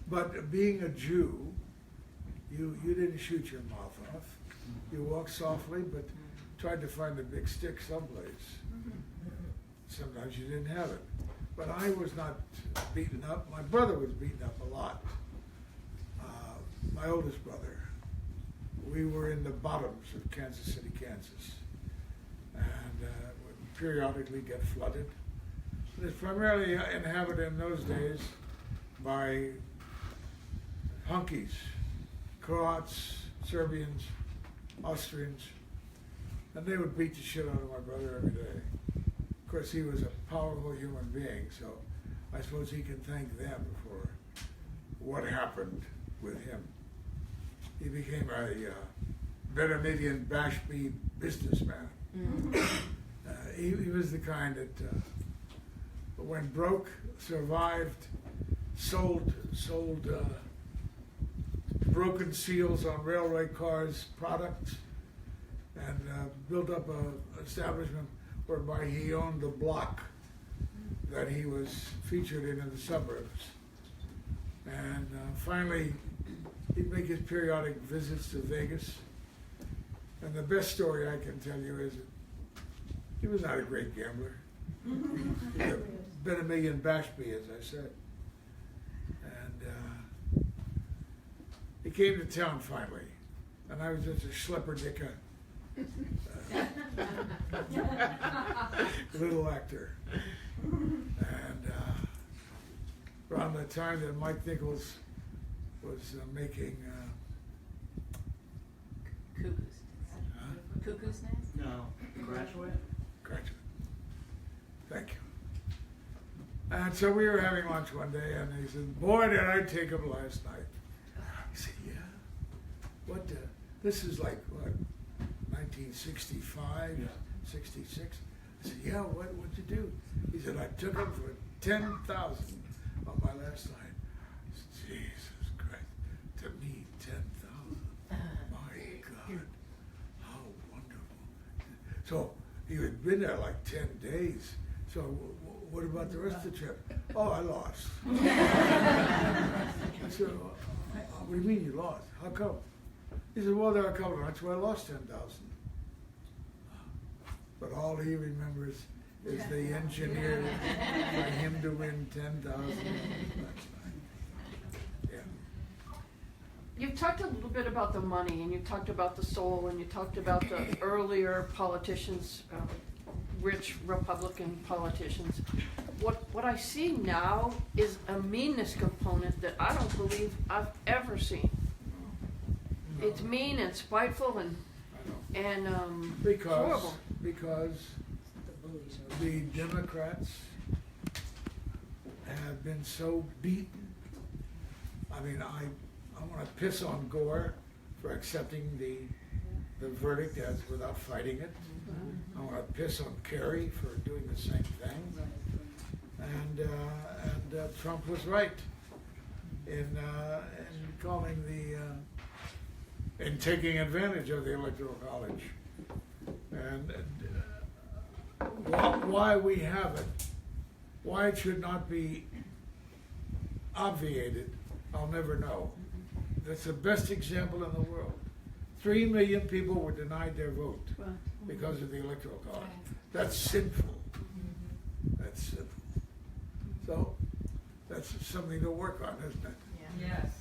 But being a Jew, you didn't shoot your mouth off. You walked softly, but tried to find a big stick someplace. Sometimes you didn't have it. But I was not beaten up. My brother was beaten up a lot. My oldest brother. We were in the bottoms of Kansas City, Kansas. And would periodically get flooded. It was primarily inhabited in those days by hunkies, Croats, Serbians, Austrians, and they would beat the shit out of my brother every day. Of course, he was a powerful human being, so I suppose he can thank them for what happened with him. He became a Benedict Bashby businessman. He was the kind that went broke, survived, sold broken seals on railway cars, products, and built up an establishment whereby he owned the block that he was featured in the suburbs. And finally, he'd make his periodic visits to Vegas. And the best story I can tell you is that he was not a great gambler. He had been a million Bashby, as I said. And he came to town finally, and I was just a schlepperdicka, little actor. And around the time that Mike Nichols was making Cuckoo's Nest? No. Graduate? Graduate. Thank you. And so we were having lunch one day, and he said, "Boy, did I take him last night." I said, "Yeah? What the? This is like, what, 1965, Yeah. 66? I said, "Yeah, what'd you do?" He said, "I took him for 10,000 on my last night." I said, "Jesus Christ, to me, 10,000. My God, how wonderful." So he had been there like 10 days. So what about the rest of the trip? "Oh, I lost." I said, "What do you mean you lost? How come?" He said, "Well, there are a couple of nights where I lost 10,000. But all he remembers is they engineered for him to win 10,000 last night. Yeah. You've talked a little bit about the money, and you talked about the soul, and you talked about the earlier politicians, rich Republican politicians. What I see now is a meanness component that I don't believe I've ever seen. No. It's mean and spiteful and Because horrible. the Democrats have been so beaten. I mean, I want to piss on Gore for accepting the verdict as without fighting it. I want to piss on Kerry for doing the same thing. And Trump was right in calling in taking advantage of the Electoral College. And why we have it, why it should not be obviated, I'll never know. That's the best example in the world. 3 million people were denied their vote because of the Electoral College. That's sinful. That's sinful. So that's something to work on, isn't it? Yes.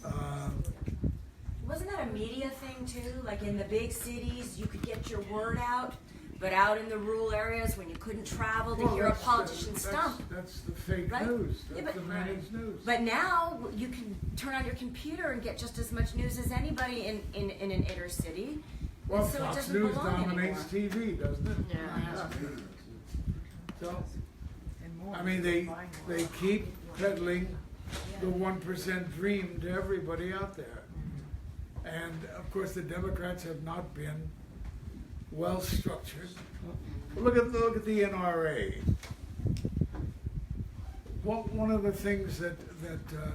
Wasn't that a media thing too? Like in the big cities, you could get your word out, but out in the rural areas when you couldn't travel to hear a politician stump. That's the fake Right? news. Yeah, That's the managed news. But now you can turn on your computer and get just as much news as anybody in an inner city. Well, And so it Fox doesn't News belong dominates anymore. TV, doesn't it? Yeah. So, I mean, they keep peddling the 1% dream to everybody out there. And of course, the Democrats have not been well structured. Look at the NRA. One of the things that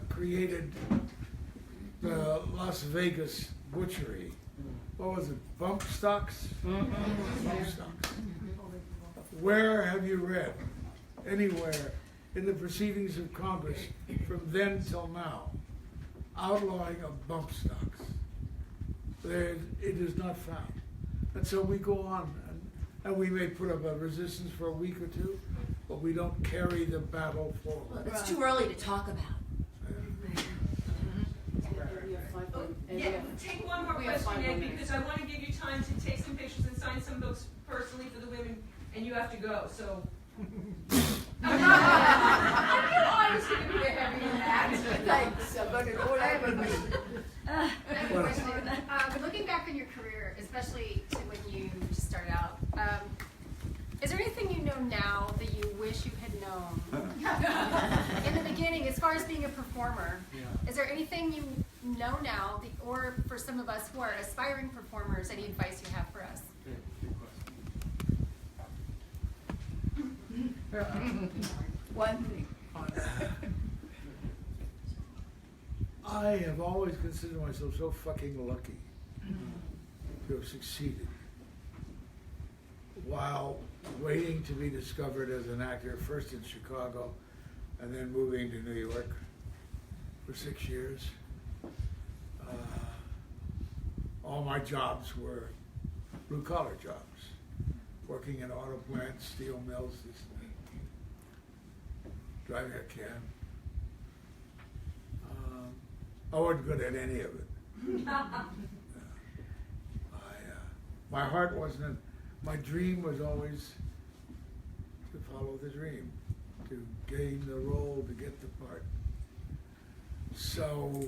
created the Las Vegas butchery, what was it? Bump stocks. Bump stocks. Where have you read anywhere in the proceedings of Congress from then till now outlawing of bump stocks? It is not found. And so we go on, and we may put up a resistance for a week or two, but we don't carry the battle forward. It's too early to talk about. Yeah, take one more question, Ed, because I want to give you time to take some pictures and sign some books personally for the women, and you have to go, so. I knew I was going to be heavy in that. Thanks. I'm going to go over. Well, as being a performer, is there anything you know now, or for some of us who are aspiring performers, any advice you have for us? One thing. I have always considered myself so fucking lucky to have succeeded while waiting to be discovered as an actor, first in Chicago and then moving to New York for 6 years. All my jobs were blue-collar jobs, working in auto plants, steel mills, this and that, driving a cab. I wasn't good at any of it. My heart wasn't, my dream was always to follow the dream, to gain the role, to get the part. So,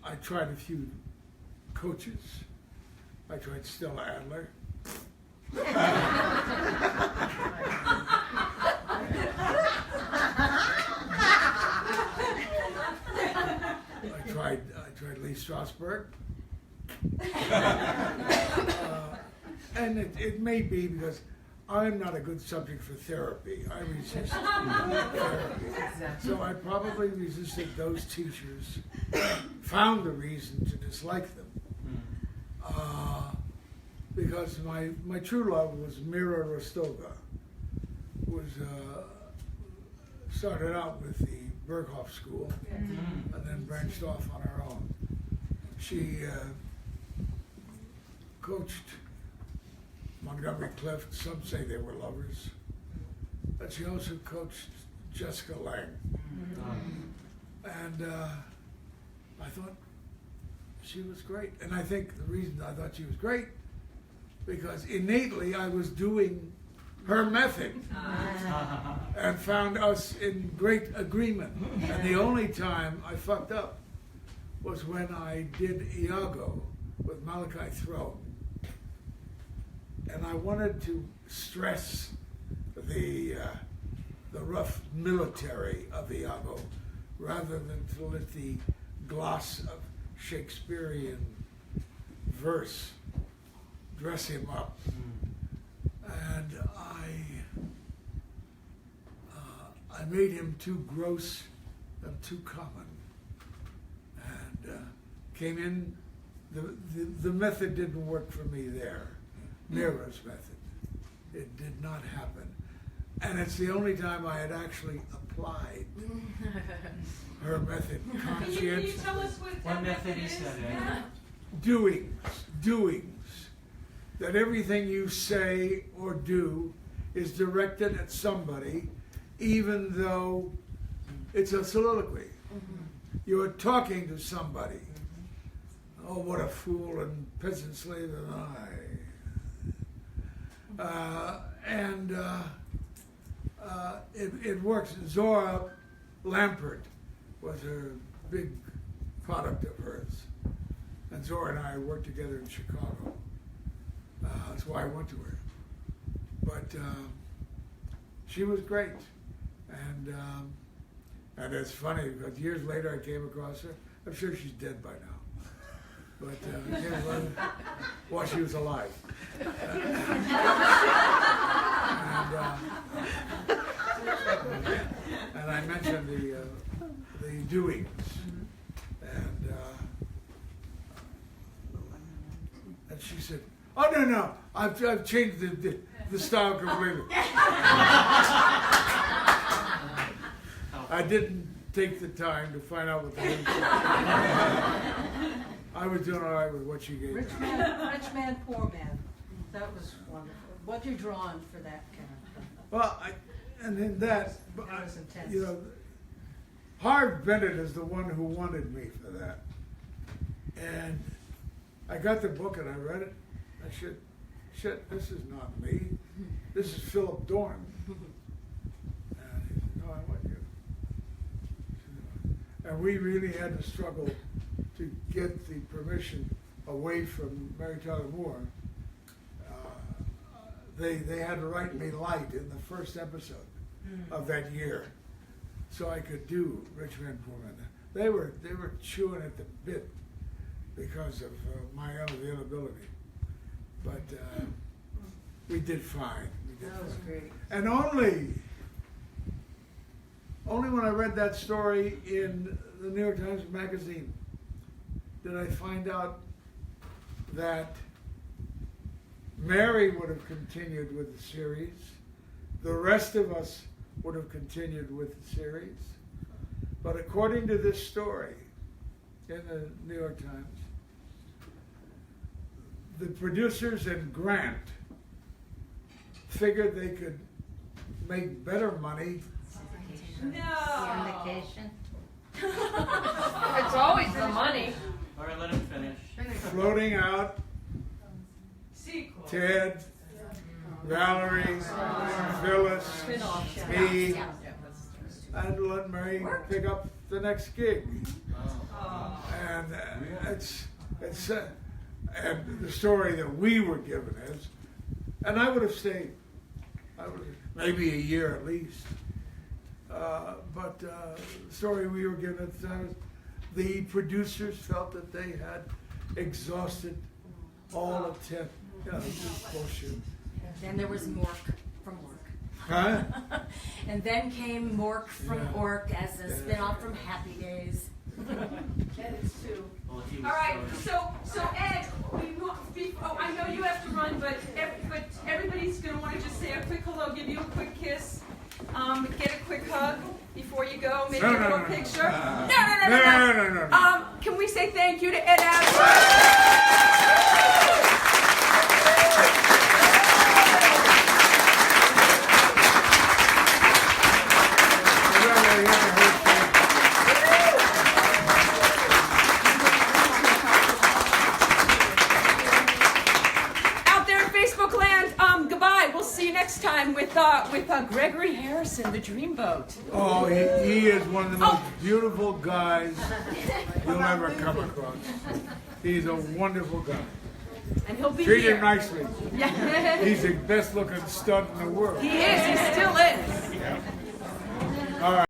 I tried a few coaches. I tried Stella Adler. I tried Lee Strasberg. And it may be because I'm not a good subject for therapy. I resist therapy. So I probably resisted those teachers, found a reason to dislike them. Because my true love was Mira Rostova, who was started out with the Berghoff School and then branched off on her own. She coached Montgomery Clift. Some say they were lovers, but she also coached Jessica Lange. And I thought she was great. And I think the reason I thought she was great, because innately I was doing her method and found us in great agreement. And the only time I fucked up was when I did Iago with Malachi Throne. And I wanted to stress the rough military of Iago rather than to let the gloss of Shakespearean verse dress him up. And I made him too gross and too common. And came in, the method didn't work for me there. Mira's method. It did not happen. And it's the only time I had actually applied her method conscientiously. Can you tell us what method is that? Doings. That everything you say or do is directed at somebody, even though it's a soliloquy. You're talking to somebody. Oh, what a fool and peasant slave am I. It works. Zora Lampert was a big product of hers. And Zora and I worked together in Chicago. That's why I went to her. But she was great. And it's funny because years later I came across her. I'm sure she's dead by now. But while she was alive. And I mentioned the doings. And she said, "Oh no, I've changed the style completely." I didn't take the time to find out what the name was. I was doing all right with what she gave me. Rich man, poor man. That was wonderful. What you drawn for that character? Well, and then that was intense. You know, Harv Bennett is the one who wanted me for that. And I got the book and I read it. I said, shit, this is not me. This is Philip Dorn. And he said, no, I want you. And we really had to struggle to get the permission away from Mary Tyler Moore. They had to write me light in the first episode. of that year, so I could do Rich Man, Poor Man. They were chewing at the bit because of my unavailability, but we did fine. That was great. And only when I read that story in the New York Times Magazine did I find out that Mary would have continued with the series. The rest of us would have continued with the series. But according to this story in the New York Times, the producers and Grant figured they could make better money. Syndication. It's always the money. All right, let him finish. Floating out Ted, Valerie, Phyllis, me, and let Mary pick up the next gig. And and the story that we were given is, and I would have stayed, maybe a year at least. But the story we were given at the time is the producers felt that they had exhausted all attempt. Yeah, this is bullshit. Then there was Mork from Ork. Huh? And then came Mork from Ork as a spin-off from Happy Days. That is too. Well, if he was All right, so- so Ed, I know you have to run, but everybody's going to want to just say a quick hello, give you a quick kiss, get a quick hug before you go, maybe a little picture. No. Can we say thank you to Ed Asner? Next time with Gregory Harrison, the Dreamboat. Oh, he is one of the most beautiful guys you'll ever come across. He's a wonderful guy. And he'll be Treat here. him nicely. Yeah. He's the best looking stunt in the world. He is. He still is. All right.